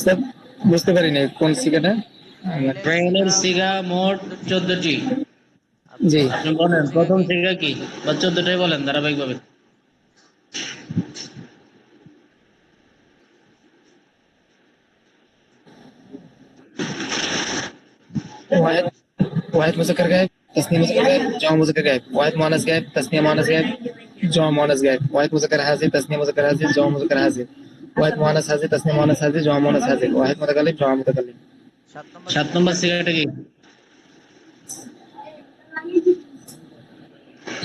Sir, বুঝতে পারিনি কোন সিগাটা। ফেইলের ফেইলের সিগা সিগা মোট মোট 14টি। 14টি। জি। আচ্ছা, আপনি প্রথম বলেন সিগা প্রথম কি? সিগা কি, বা 14টাই বলেন ধারাবাহিকভাবে। واحد واحد مذكر غائب، تسنية مذكر غائب، جمع مذكر غائب. واحد مؤنث غائب، تسنية مؤنث غائب، جمع مؤنث غائب. واحد مذكر حاضر، تسنية مذكر حاضر، جمع مذكر حاضر. واحد مؤنث حاضر، تسنية مؤنث حاضر، جمع مؤنث حاضر. واحد متكلم، جمع متكلم. 7 নম্বর 7 সিগা নম্বর কি? সিগাটা কি?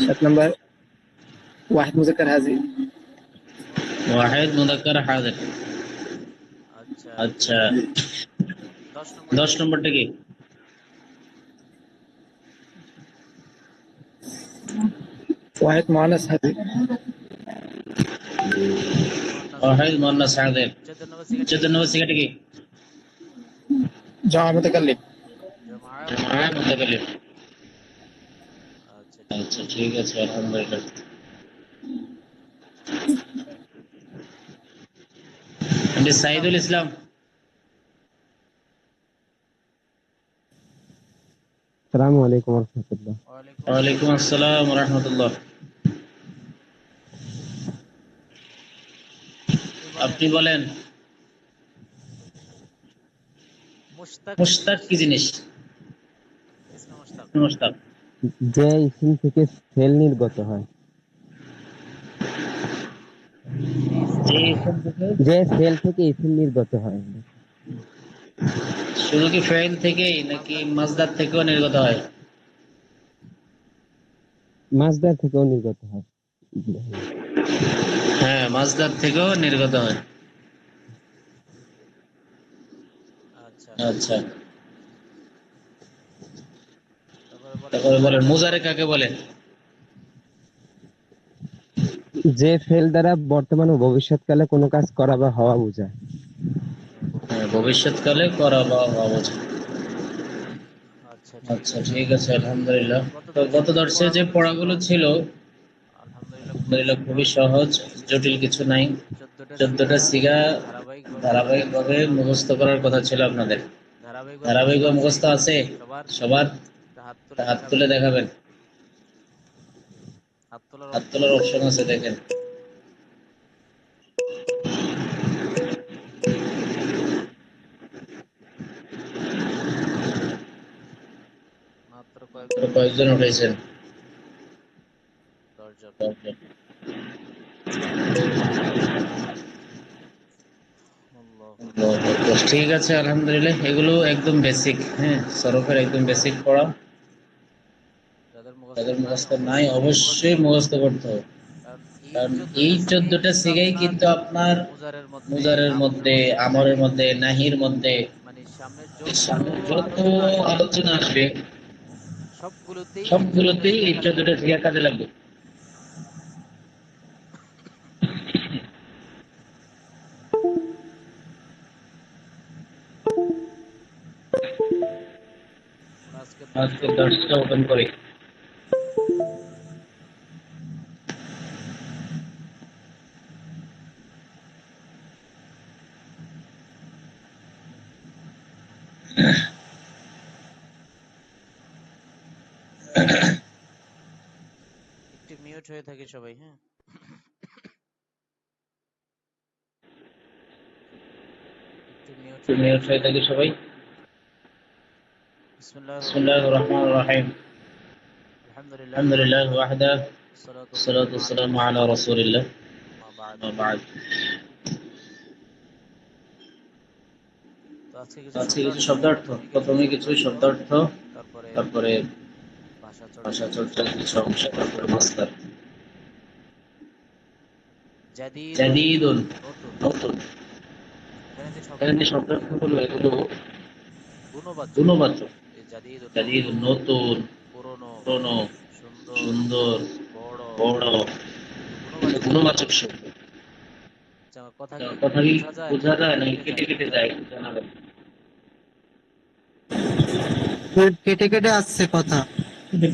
7 نمبر واحد مذكر حاضر. ওয়াহিদ মুযাক্কার হাজির। আচ্ছা, আচ্ছা, 10 নম্বরটা 10 কি? নম্বরটা কি? واحد مؤنث حاضر. মুয়ান্নাস ওয়াহিদ হাজির। মুয়ান্নাস হাজির। 14 নম্বর সিগাটা কি? 14 নম্বর সিগাটা কি? جمع متكلم. জামা জামা মুতাকাল্লিম। মুতাকাল্লিম। আচ্ছা, ঠিক আচ্ছা, আছে। ঠিক আছে, আলহামদুলিল্লাহ। এমডি ইসলাম। সাইদুল ইসলাম। আসসালামু আলাইকুম রহমতুল্লাহ। ওয়ালাইকুম ওয়ালাইকুম আসসালাম। আসসালাম ওয়া রাহমাতুল্লাহ। আপনি বলেন মুশতাক কি মুশতাক জিনিস? কি জিনিস? ইসমে মুশতাক। মুশতাক যে ইসিম থেকে সেল নির্গত হয়। যে ইসিম যে থেকে ইসম থেকে, যে সেল থেকে ইসিম নির্গত হয়। শুধু কি ফাইল থেকেই নাকি মাসদার। মাসদার থেকেও নির্গত হয়? মাসদার থেকেও নির্গত হয়। হ্যাঁ, মাসদার থেকেও নির্গত হয়। আচ্ছা, আচ্ছা, তারপরে বলেন তারপরে মুজারে বলেন কাকে মুজারে বলে? কাকে বলে? যে ফেল দ্বারা বর্তমান ও ভবিষ্যৎকালে কোনো কাজ করা বা হওয়া বোঝায়। হ্যাঁ, ভবিষ্যৎকালে করা বা হওয়া। ভবিষ্যৎকালে করা বা হওয়া বোঝায়। আচ্ছা, ঠিক আচ্ছা, আছে। ঠিক আছে, আলহামদুলিল্লাহ। গত তো দর্শে গত যে দর্শে যে পড়াগুলো ছিল পড়াগুলো ছিল আলহামদুলিল্লাহ খুবই আলহামদুলিল্লাহ খুবই সহজ, সহজ, জটিল কিছু জটিল নাই। কিছু নাই। 14টা 14টা সিগা সিগা ধারাবাহিকভাবে মুখস্থ ধারাবাহিকভাবে করার কথা মুখস্থ ছিল করার আপনাদের। কথা ছিল আপনাদের। ধারাবাহিকভাবে মুখস্থ ধারাবাহিকভাবে আছে মুখস্থ আছে সবার? সবার? একটা হাত তুলে হাত দেখাবেন। তুলে দেখাবেন। হাত তোলার হাত অপশন তোলার আছে। অপশন আছে, দেখেন। মাত্র তো কয়েকজন কয়েকজন উঠেছেন। উঠেছেন? 10 জন। দশজন। আল্লাহু আকবার। তো ঠিক আছে, আলহামদুলিল্লাহ, এগুলো একদম বেসিক, হ্যাঁ, সরফের একদম বেসিক পড়া। যাদের মুখস্থ যাদের নাই মুখস্থ নাই অবশ্যই মুখস্থ অবশ্যই করতে মুখস্থ হবে। করতে হবে। কারণ এই কারণ এই 14টা সিগাই 14টা কিন্তু সিগাই আপনার কিন্তু আপনার মুজারের মধ্যে, মুজারের আমরের মধ্যে, মধ্যে, আমরের নাহির মধ্যে, মধ্যে, নাহির মধ্যে, মানে সামনে এর যত সামনে যত আলোচনা আসবে আলোচনা আসবে সবগুলোতেই এই 14টা সবগুলোতেই সিগা এই কাজে 14টা লাগবে। সিগা কাজে লাগবে। আমরা আজকে আজকে দশটা ওপেন দর্শটা করি। ওপেন করি। একটু মিউট হয়ে থাকে সবাই, হ্যাঁ? একটু মিউট হয়ে থাকে মিউট হয়ে সবাই। থাকি সবাই। বিসমিল্লাহির রহমানির বিসমিল্লাহির রহিম। রহমানির রহিম। আলহামদুলিল্লাহি আলহামদুলিল্লাহ ওয়াহদা, ওয়াহদা, والصلاة الصلاة والسلام على والسلام رسول على الله. رسول الله. أما بعد. أما بعد. তো আজকে কিছু আজকে কিছু শব্দার্থ, শব্দার্থ, প্রথমে কিছু প্রথমে কিছুই শব্দার্থ, শব্দার্থ, তারপরে তারপরে ভাষা ভাষা চর্চার কিছু চর্চার অংশ, কিছু অংশ, তারপরে মাস্টার। জাদিদুন জাদিদুন নতুন। নতুন। এখানে যে এখানে যে শব্দগুলো শব্দার্থগুলো, এগুলো এগুলো গুণবাচক। গুণবাচক। এই জাদিদুন জাদিদুন নতুন, নতুন, পুরনো, পুরনো, সুন্দর, সুন্দর, বড়, বড়, এগুলো এগুলো গুণবাচক শব্দ। গুণবাচক শব্দ। আচ্ছা, আমার কথা তা কি কথা কি বোঝা যায় নাকি বোঝা যায় কেটে নাকি কেটে কেটে যায় একটু কেটে যায়, জানাবেন। একটু জানাবেন। কেটে কেটে আসছে কথা।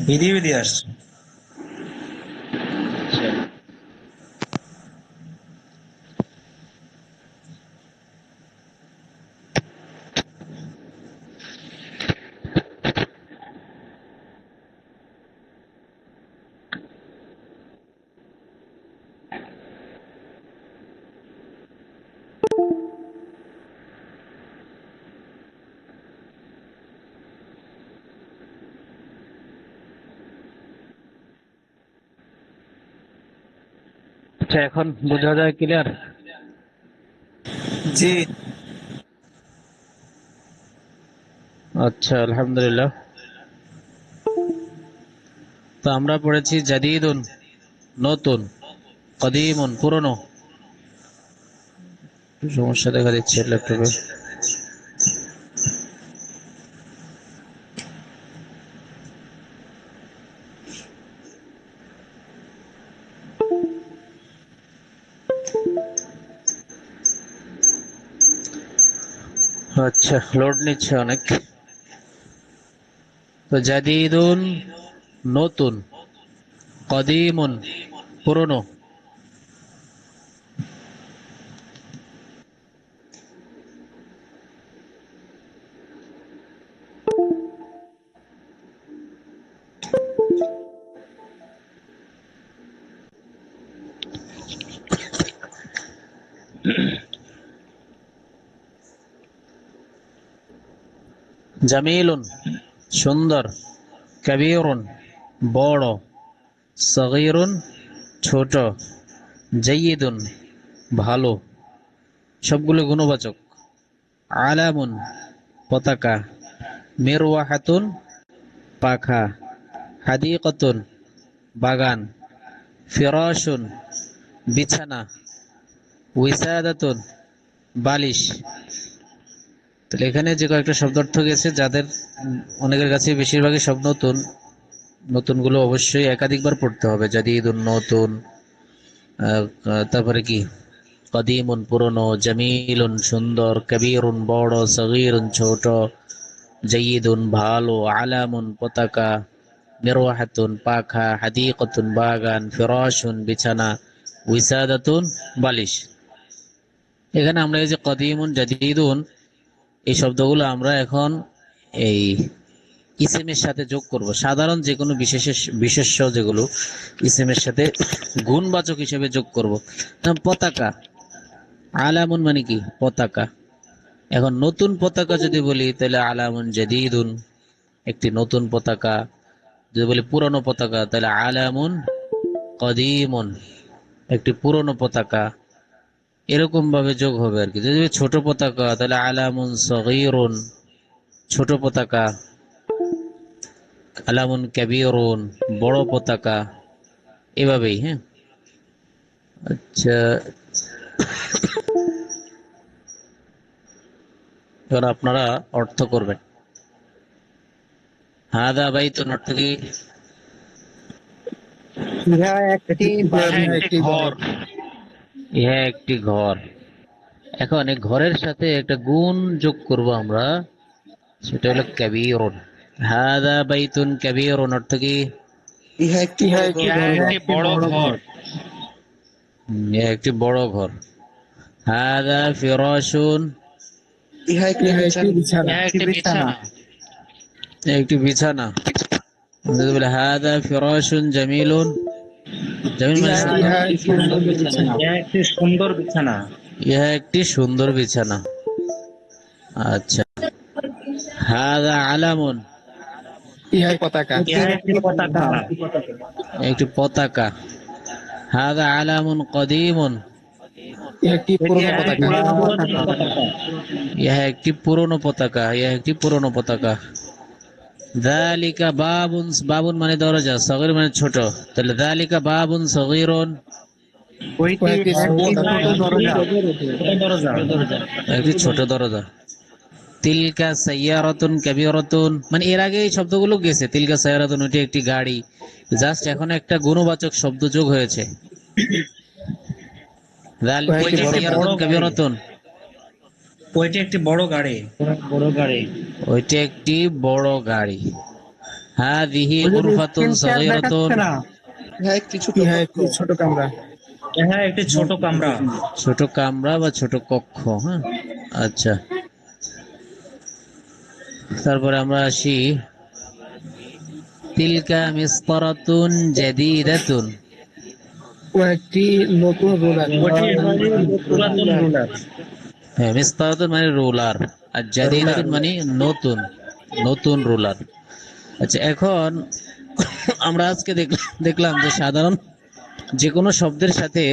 বেরিয়ে বেরিয়ে আসছে। আচ্ছা, আচ্ছা, এখন বোঝা যায় ক্লিয়ার? জি। আচ্ছা, আলহামদুলিল্লাহ। তো আমরা পড়েছি জাদিদুন নতুন, কদিমুন পুরনো। একটু সমস্যা দেখা দিচ্ছে ল্যাপটপে। আচ্ছা, লোড নিচ্ছে অনেক। তো জাদিদুন নতুন, কদিমুন পুরনো। জামিলুন সুন্দর, কবিরুন বড়, সগীরুন ছোট, জাইয়িদুন ভালো। সবগুলো গুণবাচক। আলামুন পতাকা, মিরওয়াহাতুন পাখা, হাদিকাতুন বাগান, ফিরাশুন বিছানা, উইসাদাতুন বালিশ। তাহলে এখানে যে কয়েকটা শব্দার্থ গেছে, যাদের অনেকের কাছে বেশিরভাগই সব নতুন, নতুনগুলো অবশ্যই একাধিকবার পড়তে হবে। জাদিদুন নতুন, তারপরে কি কদিমুন পুরনো, জামিলুন সুন্দর, কবিরুন বড়, সগীরুন ছোট, জাইয়িদুন ভালো, আলামুন পতাকা, মিরওয়াহাতুন পাখা, হাদিকাতুন বাগান, ফিরাশুন বিছানা, উইসাদাতুন বালিশ। এখানে আমরা এই যে কদিমুন, জাদিদুন, এই শব্দগুলো আমরা এখন এই ইসেমের সাথে যোগ করব। সাধারণ যে কোনো বিশেষ্য যেগুলো ইসেমের সাথে গুণবাচক হিসেবে যোগ করব। পতাকা, আলামুন মানে কি পতাকা। এখন নতুন পতাকা যদি বলি তাহলে আলামুন জাদিদুন, একটি নতুন পতাকা। যদি বলি পুরনো পতাকা তাহলে আলামুন কদিমুন, একটি পুরনো পতাকা। এরকম ভাবে যোগ হবে আর কি। যদি ছোট পতাকা তাহলে আলামুন সগীরুন, ছোট পতাকা। আলামুন কাবীরুন, বড় পতাকা। এভাবেই। হ্যাঁ, আচ্ছা, এবার আপনারা অর্থ করবেন। হাদা বাইতুন অর্থ কি? ইহা একটি ঘর। ইহা একটি ঘর। এখন এই ঘরের সাথে একটা গুণ যোগ করব আমরা, সেটা হলো কাবীরুন। হাদা বাইতুন কাবীরুন অর্থ কি? ইহা একটি বড় ঘর। ইহা একটি বড় ঘর। হাদা ফিরাশুন, ইহা একটি বিছানা। একটি বিছানা। যদি বলে হাদা ফিরাশুন জামিলুন, জামিল মানে সুন্দর। ইহা একটি সুন্দর বিছানা। ইহা একটি সুন্দর বিছানা। আচ্ছা, হাদা আলামুন, ইহাই পতাকা। ইহা একটি পতাকা। একটি পতাকা। হাদা আলামুন কদিমুন, ইহা একটি পুরনো পতাকা। ইহা একটি পুরনো পতাকা। ইহা একটি পুরনো পতাকা। যালিকা বাবুন, বাবুন মানে দরজা, সগীর মানে ছোট। তাহলে যালিকা বাবুন সগীরুন, একটি একটি ছোট দরজা। তিলকা সাইয়ারাতুন কাবীরাতুন, মানে এর আগে এই শব্দগুলো গেছে। তিলকা সাইয়ারাতুন ওটি একটি গাড়ি, জাস্ট এখন একটা গুণবাচক শব্দ যোগ হয়েছে। তিলকা সাইয়ারাতুন কাবীরাতুন, ওইটি একটি বড় গাড়ি। ওইটি একটি বড় গাড়ি। হাযিহি গুরফাতুন সাগীরাতুন, ইহা একটি ছোট কামরা। ইহা একটি ছোট কামরা। ছোট কামরা বা ছোট কক্ষ। হ্যাঁ, আচ্ছা, তারপরে আমরা আসি তিলকা মিসতারাতুন জাদীদাতুন, ও একটি নতুন রোলার। পুরাতন রুলার। হ্যাঁ, মিসতারাতুন মানে রোলার, আর জাদীদাতুন মানে নতুন, নতুন রোলার। আচ্ছা, এখন আমরা আজকে দেখলাম যে সাধারণ যে কোনো শব্দের সাথে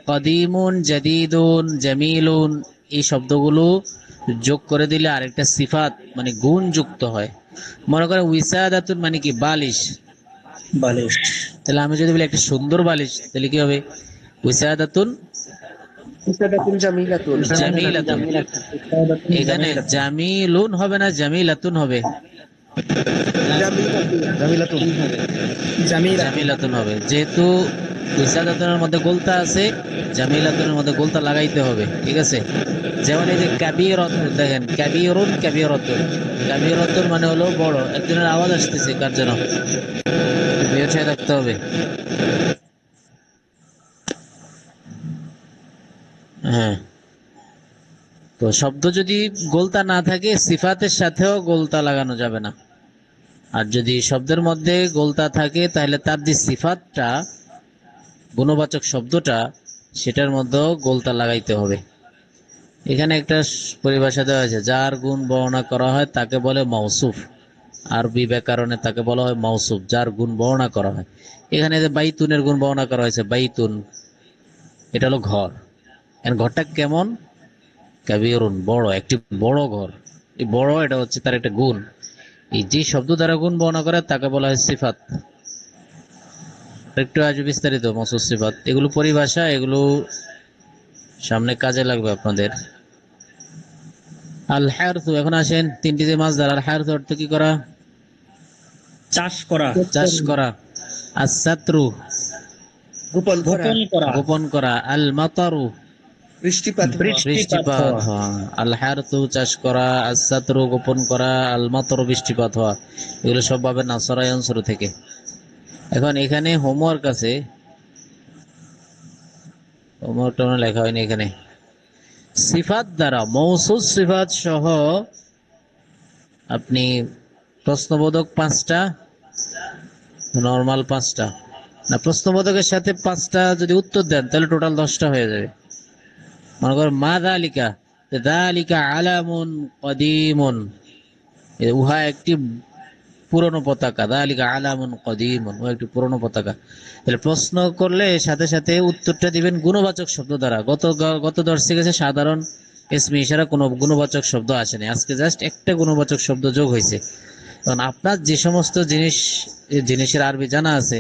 কদিমুন, জাদিদুন, জামিলুন এই শব্দগুলো যোগ করে দিলে আরেকটা সিফাত মানে গুণ যুক্ত হয়। মনে করেন উইসাদাতুন মানে কি বালিশ, বালিশ। তাহলে আমি যদি বলি একটা সুন্দর বালিশ তাহলে কি হবে? উইসাদাতুন জামিলাতুন জামিলাতুন। এখানে জামিলুন হবে না জামিলাতুন হবে? জামিলাতুন জামিলাতুন হবে, যেহেতু উইসাদাতুনের মধ্যে গোলতা আছে, জামিলাতুনের মধ্যে গোলতা লাগাইতে হবে, ঠিক আছে? যেমন এই যে কাবীরাতুন, দেখেন কাবীরুন কাবীরাতুন, কাবীরাতুন মানে হলো বড়। একজনের আওয়াজ আসতেছে, কার যেন? বেঁচে থাকতে হবে। হ্যাঁ, তো শব্দ যদি গোলতা না থাকে সিফাতের সাথেও গোলতা লাগানো যাবে না। আর যদি শব্দের মধ্যে গোলতা থাকে তাহলে তার যে সিফাতটা, গুণবাচক শব্দটা, সেটার মধ্যেও গোলতা লাগাইতে হবে। এখানে একটা পরিভাষা দেওয়া আছে, যার গুণ বর্ণনা করা হয় তাকে বলে মাউসুফ। আরবি ব্যাকরণে তাকে বলা হয় মাউসুফ, যার গুণ বর্ণনা করা হয়। এখানে যে বাইতুনের গুণ বর্ণনা করা হয়েছে, বাইতুন এটা হলো ঘর। ঘরটা কেমন? কাবীরুন বড়, একটি বড় ঘর। এই বড়, এটা হচ্ছে তার একটা গুণ। এই যে শব্দ দ্বারা গুণ বর্ণনা করে তাকে বলা হয় সিফাত। একটু আজ বিস্তারিত মৌসুফ সিফাত, এগুলো পরিভাষা, এগুলো সামনে কাজে লাগবে আপনাদের। আল হারথু, এখন আসেন তিনটি যে মাছ দ্বারা। আল হারথু অর্থ কি করা? চাষ করা, চাষ করা। আস-সাতরু গোপন গোপন করা, গোপন করা। আল মাতারু বৃষ্টিপাত বৃষ্টিপাত হওয়া। আল হারথু চাষ করা, আস-সাতরু গোপন করা, আল মাতারু বৃষ্টিপাত হওয়া। এগুলো সব পাবেন নাসরা ইয়ানসুরু থেকে। এখন এখানে হোমওয়ার্ক আছে, হোমওয়ার্কটা লেখা হয়নি এখানে। সিফাত দ্বারা, মৌসুফ সিফাত সহ আপনি প্রশ্নবোধক 5টা, নরমাল 5টা, না প্রশ্নবোধকের সাথে 5টা যদি উত্তর দেন তাহলে টোটাল 10টা হয়ে যাবে। মনে করেন মা যালিকা, যালিকা আলামুন কদিমুন, উহা একটি পুরনো পতাকা। যালিকা আলামুন কদিমুন, উহা একটি পুরনো পতাকা। তাহলে প্রশ্ন করলে সাথে সাথে উত্তরটা দিবেন গুণবাচক শব্দ দ্বারা। গত দর্শে গেছে সাধারণ ইসমে ইশারা, কোনো গুণবাচক শব্দ আসেনি। আজকে জাস্ট একটা গুণবাচক শব্দ যোগ হয়েছে। কারণ আপনার যে সমস্ত জিনিসের আরবি জানা আছে,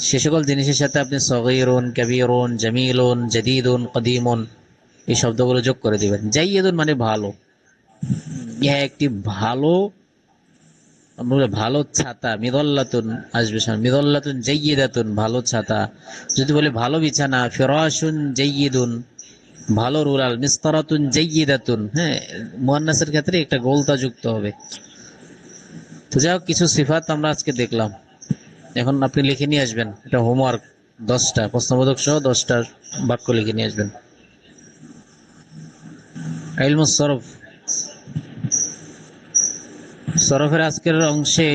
সে সকল জিনিসের সাথে আপনি সগীরুন, কাবীরুন, জামিলুন, জাদীদুন, কদিমুন এই শব্দগুলো যোগ করে দিবেন। জাইয়িদুন মানে ভালো, ইহা একটি ভালো, ভালো ছাতা। মিদল্লাতুন আসবে সামনে, মিদল্লাতুন জাইয়িদাতুন ভালো ছাতা। যদি বলে ভালো বিছানা, ফিরাশুন জাইয়িদুন ভালো রুলাল, মিসতারাতুন জাইয়িদাতুন, হ্যাঁ মুয়ান্নাসের ক্ষেত্রে একটা গোলতা যুক্ত হবে। তো যাই হোক, কিছু সিফাত আমরা আজকে দেখলাম। এখন আপনি লিখে নিয়ে আসবেন, এটা হোমওয়ার্ক, 10টা প্রশ্নবোধক সহ 10টা বাক্য লিখে নিয়ে আসবেন। ইলমুস সরফ, সরফের আজকের অংশে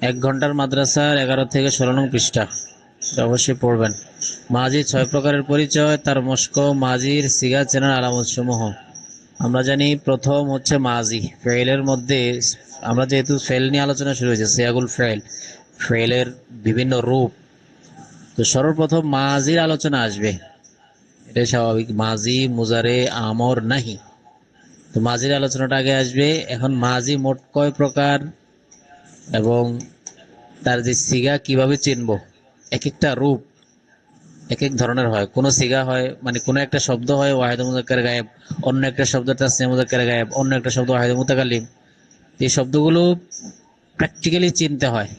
1 ঘন্টার মাদ্রাসার 11 থেকে 16 নং পৃষ্ঠা, অবশ্যই পড়বেন। মাজি 6 প্রকারের পরিচয়, তার মস্ক, মাজির সিগা চেনার আলামত সমূহ। আমরা জানি প্রথম হচ্ছে মাজি। ফেইলের মধ্যে আমরা যেহেতু ফেল নিয়ে আলোচনা শুরু হয়েছে, সিয়াগুল ফেল, ফেলের বিভিন্ন রূপ, তো সর্বপ্রথম মাজির আলোচনা আসবে, এটাই স্বাভাবিক। মাজি, মুজারে, আমর, নাহি, তো মাজির আলোচনাটা আগে আসবে। এখন মাজি মোট কয় প্রকার এবং তার যে সিগা কিভাবে চিনব, এক একটা রূপ এক এক ধরনের হয়। কোন সিগা হয় মানে কোন একটা শব্দ হয় ওয়াহিদ মুযাক্কার গায়েব, অন্য একটা শব্দ তাসনিয়া মুযাক্কার গায়েব, অন্য একটা শব্দ ওয়াহিদ মুতাকাল্লিম। এই শব্দগুলো প্র্যাকটিক্যালি চিনতে হয়।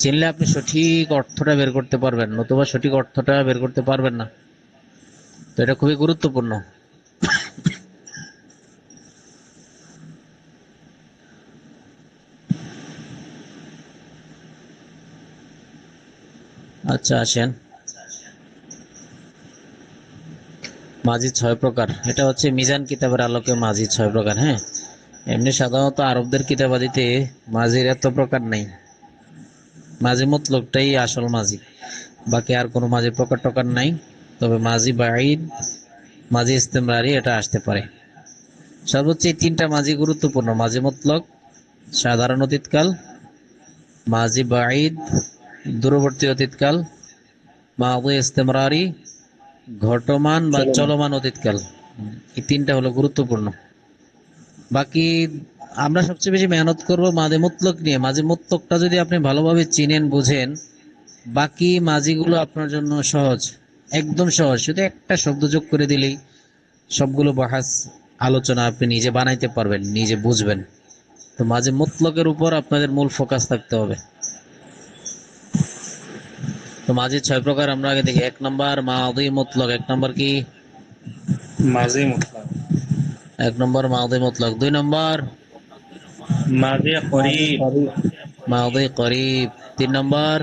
চিনলে আপনি সঠিক অর্থটা বের করতে পারবেন, নতুবা সঠিক অর্থটা বের করতে পারবেন না। তো এটা খুবই গুরুত্বপূর্ণ। আচ্ছা আসেন, মাঝি 6 প্রকার, এটা হচ্ছে মিজান কিতাবের আলোকে মাঝি 6 প্রকার। হ্যাঁ, এমনি সাধারণত আরবদের কিতাবাদিতে মাঝির এত প্রকার নেই। মাঝি মতলকটাই আসল মাঝি, বাকি আর কোনো মাঝি প্রকার টকার নাই। তবে মাঝি বাঈদ, মাঝি ইস্তেমরারি এটা আসতে পারে। সর্বোচ্চ এই 3টা মাঝি গুরুত্বপূর্ণ: মাঝি মতলক সাধারণ অতীতকাল, মাঝি বাঈদ দূরবর্তী অতীতকাল, মাযি ইস্তেমরারি ঘটমান বা চলমান অতীতকাল, এই তিনটা হলো গুরুত্বপূর্ণ। বাকি আমরা সবচেয়ে বেশি মেহনত করব মাঝে মুতলক নিয়ে। মাঝে মুতলকটা যদি আপনি ভালোভাবে চিনেন, বুঝেন, বাকি মাঝিগুলো আপনার জন্য সহজ, একদম সহজ। শুধু একটা শব্দ যোগ করে দিলেই সবগুলো বাহাস আলোচনা আপনি নিজে বানাইতে পারবেন, নিজে বুঝবেন। তো মাঝে মুতলকের উপর আপনাদের মূল ফোকাস থাকতে হবে। তো মাঝে 6 প্রকার আমরা আগে দেখি। 1 নম্বর মাদি মুতলক। 1 নম্বর কি? মাঝি মুতলাক, 1 নম্বর মাদি মুতলক। 2 নম্বর মাঝি করিব, মাদি করিব। 3 নম্বর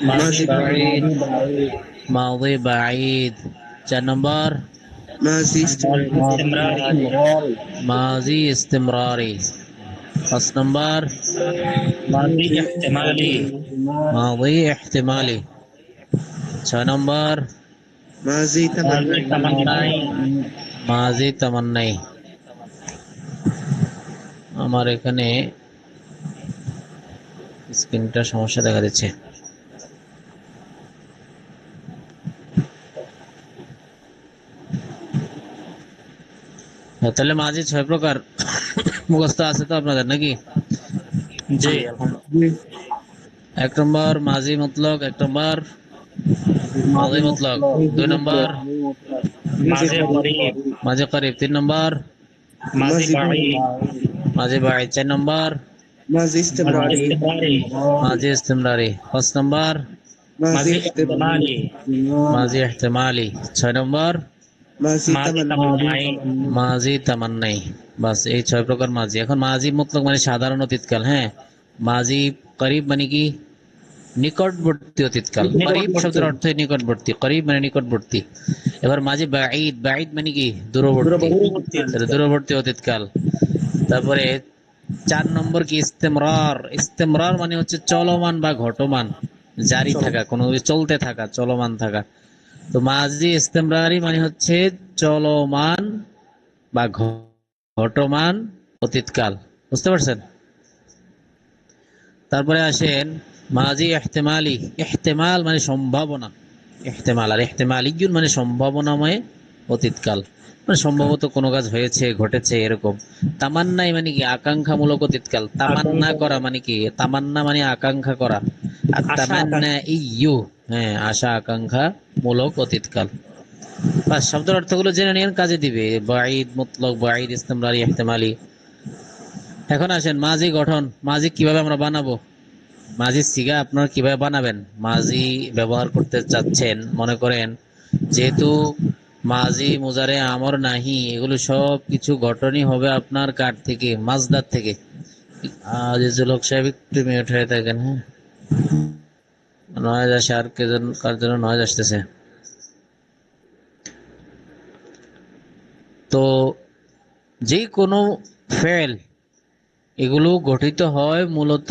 মাঝি বাঈদ, মাদি বাঈদ। 4 নম্বর মাঝি ইস্তিমরারি, মাজি ইস্তিমরারি। 5 নম্বর মাঝি ইহতিমালি, মাদি ইহতিমালি। 6 নম্বর মাঝি তামান্নাই। মাজি তামান্নাই। আমার এখানে স্ক্রিনটা সমস্যা দেখা দিচ্ছে। তাহলে মাঝি 6 প্রকার মুখস্থ আছে তো আপনাদের নাকি? জি আলহামদুলিল্লাহ। 1 নম্বর মাঝি মতলক। 1 নম্বর মাঝি মতলক। 2 নম্বর মাঝি করিব, মাঝি করিব। 3 নম্বর মাঝি বাঈদ, মাঝি বাঈদ। 4 নম্বর মাঝি ইস্তিমরারি, মাঝি ইস্তিমরারি। 5 নম্বর মাঝি ইহতিমালি, মাঝি ইহতিমালি। 6 নম্বর মাঝি তামান্নাই। মাঝি তামান্নাই। বাস এই 6 প্রকার মাঝি। এখন মাঝি মুতলক মানে সাধারণ অতীতকাল। হ্যাঁ, মাঝি করিব মানে কি? নিকটবর্তী অতীতকাল। করিব শব্দের অর্থ নিকটবর্তী, করিব মানে নিকটবর্তী। এবার মাঝি বাঈদ, বাঈদ মানে কি? দূরবর্তী, দূরবর্তী অতীতকাল। তারপরে 4 নম্বর কি? ইস্তেমরার। ইস্তেমরার মানে হচ্ছে চলমান বা ঘটমান, জারি থাকা, কোনো কিছু চলতে থাকা, চলমান থাকা। তো মাঝি ইস্তেমরারি মানে হচ্ছে চলমান বা ঘটমান অতীতকাল। বুঝতে পারছেন? তারপরে আসেন মাঝি ইহতিমালি। ইহতিমাল মানে সম্ভাবনা, ইহতিমাল। আর ইহতিমালিয়ুন মানে সম্ভাবনাময় অতীতকাল, মানে সম্ভবত কোনো কাজ হয়েছে, ঘটেছে, এরকম। তামান্নাই মানে কি? আকাঙ্ক্ষামূলক অতীতকাল। তামান্না করা মানে কি? তামান্না মানে আকাঙ্ক্ষা করা। আর তামান্না ইয়ু, হ্যাঁ, আশা আকাঙ্ক্ষা মূলক অতীতকাল। বাস শব্দের অর্থগুলো জেনে নিন, কাজে দিবে। বাঈদ মুতলক, বাঈদ, ইস্তেমরারি, ইহতিমালি। এখন আসেন মাঝি গঠন। মাঝি কিভাবে আমরা বানাবো? মাঝি সিগা আপনারা কিভাবে বানাবেন? মাঝি ব্যবহার করতে চাচ্ছেন, মনে করেন যেহেতু মাঝি মুজারে আমর নাহি, এগুলো সব কিছু গঠনই হবে আপনার কার থেকে? মাজদার থেকে। আজিজুল সাহেব একটু মিউট হয়ে থাকেন। হ্যাঁ, নয়েজ আসে। আর কার জন্য নয়েজ আসতেছে? তো যে কোনো ফেল এগুলো গঠিত হয় মূলত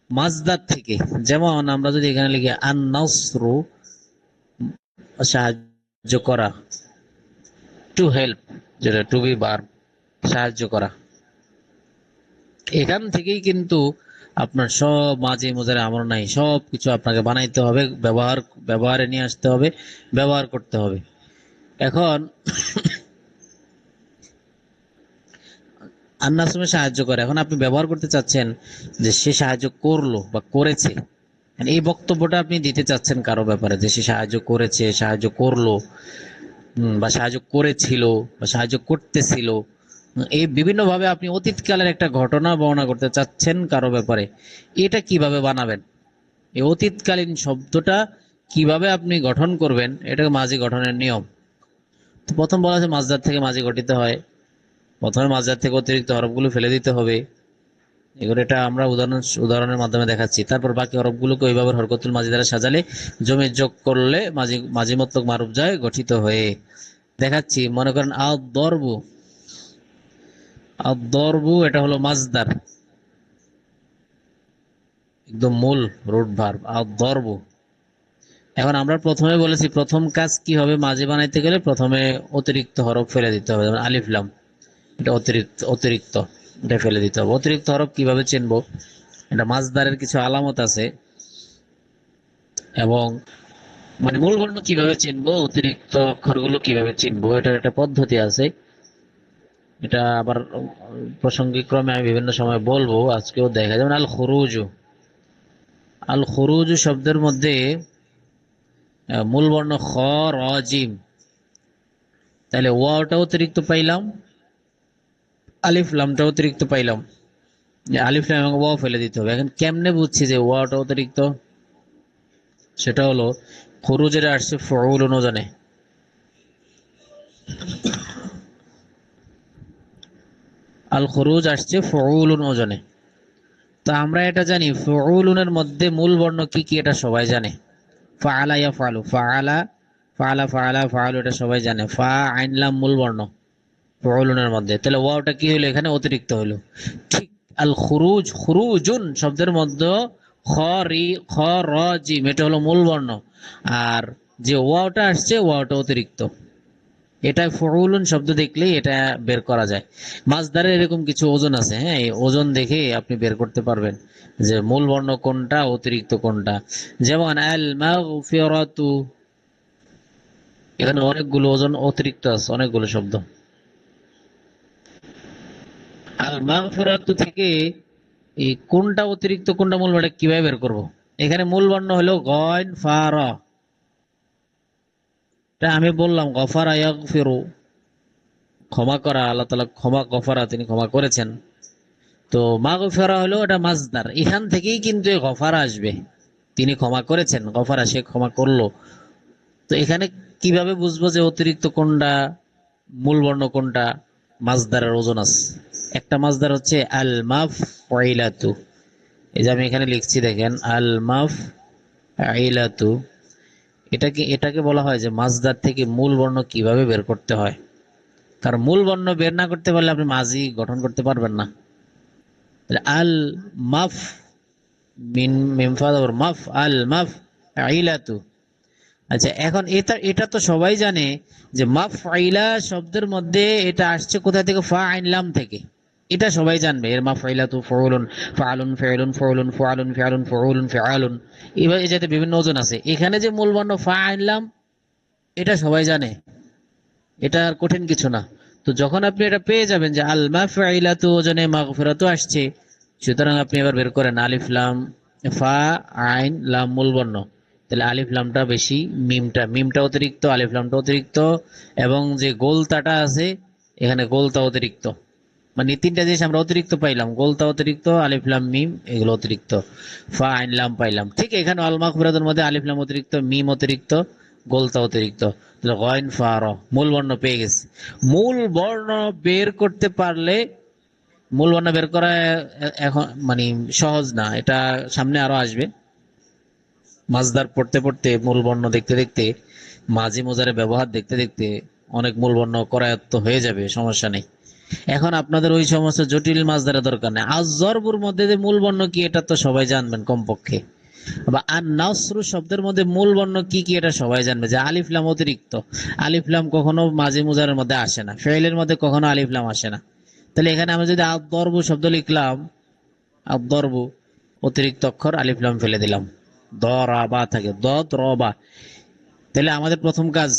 মাজদার থেকে। যেমন আমরা যদি এখানে লিখি আন নাসরু, সাহায্য করা, টু হেল্প, যেটা টু বি ভার্ব, সাহায্য করা। এখান থেকেই কিন্তু আপনার সব মাঝে মুজারে আমর নাই সব কিছু আপনাকে বানাইতে হবে, ব্যবহারে নিয়ে আসতে হবে, ব্যবহার করতে হবে। এখন আন্নাসমে সাহায্য করে, এখন আপনি ব্যবহার করতে চাচ্ছেন যে সে সাহায্য করলো বা করেছে। এই বক্তব্যটা আপনি দিতে চাচ্ছেন কারো ব্যাপারে, যে সে সাহায্য করেছে, সাহায্য করলো, বা সাহায্য করেছিল বা সাহায্য করতেছিল। এই বিভিন্ন ভাবে আপনি অতীতকালের একটা ঘটনা বর্ণনা করতে চাচ্ছেন কারো ব্যাপারে। এটা কিভাবে বানাবেন? এই অতীতকালীন শব্দটা কিভাবে আপনি গঠন করবেন, এটা মাঝি গঠনের নিয়ম। তো প্রথম বলা আছে মাজদার থেকে মাঝি গঠিত হয়। প্রথমে মাজদার থেকে অতিরিক্ত হরফগুলো ফেলে দিতে হবে। এগুলো এটা আমরা উদাহরণের মাধ্যমে দেখাচ্ছি। তারপর বাকি হরফগুলোকে ওইভাবে হরকতুল মাঝি দ্বারা সাজালে, জমি যোগ করলে মাঝি মাঝি মতলক মারুফ যায় গঠিত হয়ে। দেখাচ্ছি, মনে করেন আদ-দরবু। আদ-দরবু এটা হলো মাজদার, একদম মূল রুট ভার্ব আদ-দরবু। এখন আমরা প্রথমে বলেছি প্রথম কাজ কি হবে মাঝি বানাইতে গেলে? প্রথমে অতিরিক্ত হরফ ফেলে দিতে হবে। যেমন আলিফ লাম, এটা অতিরিক্ত, এটা ফেলে দিতে হবে। অতিরিক্ত হরফ কিভাবে চিনবো? এটা মাজদারের কিছু আলামত আছে, এবং মানে মূল বর্ণ কিভাবে চিনবো, অতিরিক্ত অক্ষরগুলো কিভাবে চিনবো, এটার একটা পদ্ধতি আছে। এটা আবার প্রাসঙ্গিক ক্রমে আমি বিভিন্ন সময় বলবো, আজকেও দেখা, যেমন আল খুরুজু। আল খুরুজু শব্দের মধ্যে মূল বর্ণ খ, র, জিম। তাহলে ওয়াওটা অতিরিক্ত পাইলাম, আলিফ লামটা অতিরিক্ত পাইলাম। যে আলিফ লাম এবং ওয়াও ফেলে দিতে হবে। এখন কেমনে বুঝছি যে ওয়াওটা অতিরিক্ত? সেটা হলো খুরুজের আসছে ফউল অনুযানে। আল খুরুজ আসছে ফউল ওজনে। তো আমরা এটা জানি ফউলুনের মধ্যে মূল বর্ণ কি কি, এটা সবাই জানে। ফাআলা ইয়াফআলু, ফাআলা, ফাআলা, ফাআলা, ফাআলু, এটা সবাই জানে। ফা আইন লাম মূল বর্ণ ফউলুনের মধ্যে। তাহলে ওয়াওটা কি হলো? এখানে অতিরিক্ত হলো। ঠিক আল খুরুজ, খুরুজুন শব্দের মধ্যে খ, রি, খ, র, জিম, এটা হলো মূল বর্ণ। আর যে ওয়াওটা আসছে ওয়াওটা অতিরিক্ত। এটা ফউলুন শব্দ দেখলেই এটা বের করা যায়। মাছদারে এরকম কিছু ওজন আছে, হ্যাঁ, এই ওজন দেখে আপনি বের করতে পারবেন যে মূল বর্ণ কোনটা, অতিরিক্ত কোনটা। যেমন আল মাগফিরাতু, এখানে অনেকগুলো ওজন অতিরিক্ত আছে, অনেকগুলো শব্দ। আল মাগফিরাতু থেকে এই কোনটা অতিরিক্ত কোনটা মূল বর্ণ কিভাবে বের করব? এখানে মূল বর্ণ হলো গয়ন ফা র। এটা আমি বললাম গফারা ইয়াগফিরু, ক্ষমা করা, আল্লাহ তাআলা ক্ষমা, গফারা তিনি ক্ষমা করেছেন। তো মাগফিরা হলো এটা মাজদার, এখান থেকেই কিন্তু এই গফারা আসবে। তিনি ক্ষমা করেছেন, গফারা, সে ক্ষমা করলো। তো এখানে কিভাবে বুঝবো যে অতিরিক্ত কোনটা, মূল বর্ণ কোনটা? মাজদারের ওজন আছে। একটা মাজদার হচ্ছে আল মাফউইলাতু। এই যে আমি এখানে লিখছি দেখেন, আল মাফউইলাতু। এটাকে বলা হয় যে মাজদার থেকে মূল বর্ণ কিভাবে বের করতে হয়। কারণ মূল বর্ণ বের না করতে পারলে আপনি মাজি গঠন করতে পারবেন না। আল মাফ, মিন মিমফাদ মাফ, আল মাফ আইলাতু। আচ্ছা, এখন এটা তো সবাই জানে যে মাফআইলা শব্দের মধ্যে এটা আসছে কোথা থেকে? ফা আইন লাম থেকে। এটা সবাই জানবে, এর মাফআইলাতু ফাউলুন, ফাআলুন, ফাইলুন, ফাউলুন, ফাআলুন, ফাআলুন, ফাউলুন, ফাআলুন, এবার এই জাতীয় বিভিন্ন ওজন আছে। এখানে যে মূল বর্ণ ফা আইন লাম, এটা সবাই জানে, এটা আর কঠিন কিছু না। তো যখন আপনি এটা পেয়ে যাবেন যে আল মাফআইলাতু ওজনে মাগফিরাতু আসছে, সুতরাং আপনি এবার বের করেন আলিফ লাম, ফা আইন লাম মূল বর্ণ। তাহলে আলিফ লামটা বেশি, মিমটা অতিরিক্ত, আলিফ লামটা অতিরিক্ত, এবং যে গোলতাটা আছে এখানে গোলতা অতিরিক্ত। মানে তিনটা জিনিস আমরা অতিরিক্ত পাইলাম, গোলতা অতিরিক্ত, আলিফ লাম মিম এগুলো অতিরিক্ত, ফা আইন লাম পাইলাম। ঠিক এখানে আল মাগফিরাতের মধ্যে আলিফ লাম অতিরিক্ত, মিম অতিরিক্ত, গোলতা অতিরিক্ত। তাহলে গয়ন ফা র, মূল বর্ণ পেয়ে গেছে। মূল বর্ণ বের করতে পারলে, মূল বর্ণ বের করা এখন মানে সহজ না, এটা সামনে আরো আসবে। মাজদার পড়তে পড়তে, মূল বর্ণ দেখতে দেখতে, মাঝি মোজারে ব্যবহার দেখতে দেখতে অনেক মূল বর্ণ করায়ত্ত হয়ে যাবে, সমস্যা নেই। এখন আপনাদের ওই সমস্ত জটিল মাজদারের দরকার নেই। আজ জরবুর মধ্যে যে মূল বর্ণ কি এটা তো সবাই জানবেন কমপক্ষে। বা আর নাসরু শব্দের মধ্যে মূল বর্ণ কি কি এটা সবাই জানবে। যে আলিফ লাম অতিরিক্ত, আলিফ লাম কখনো মাঝি মুজারের মধ্যে আসে না, ফেইলের মধ্যে কখনো আলিফ লাম আসে না। তাহলে এখানে আমরা যদি আদ-দরবু শব্দ লিখলাম, আদ-দরবু, অতিরিক্ত অক্ষর আলিফ লাম ফেলে দিলাম, দরাবা থাকে, দত রবা। তাহলে আমাদের প্রথম কাজ,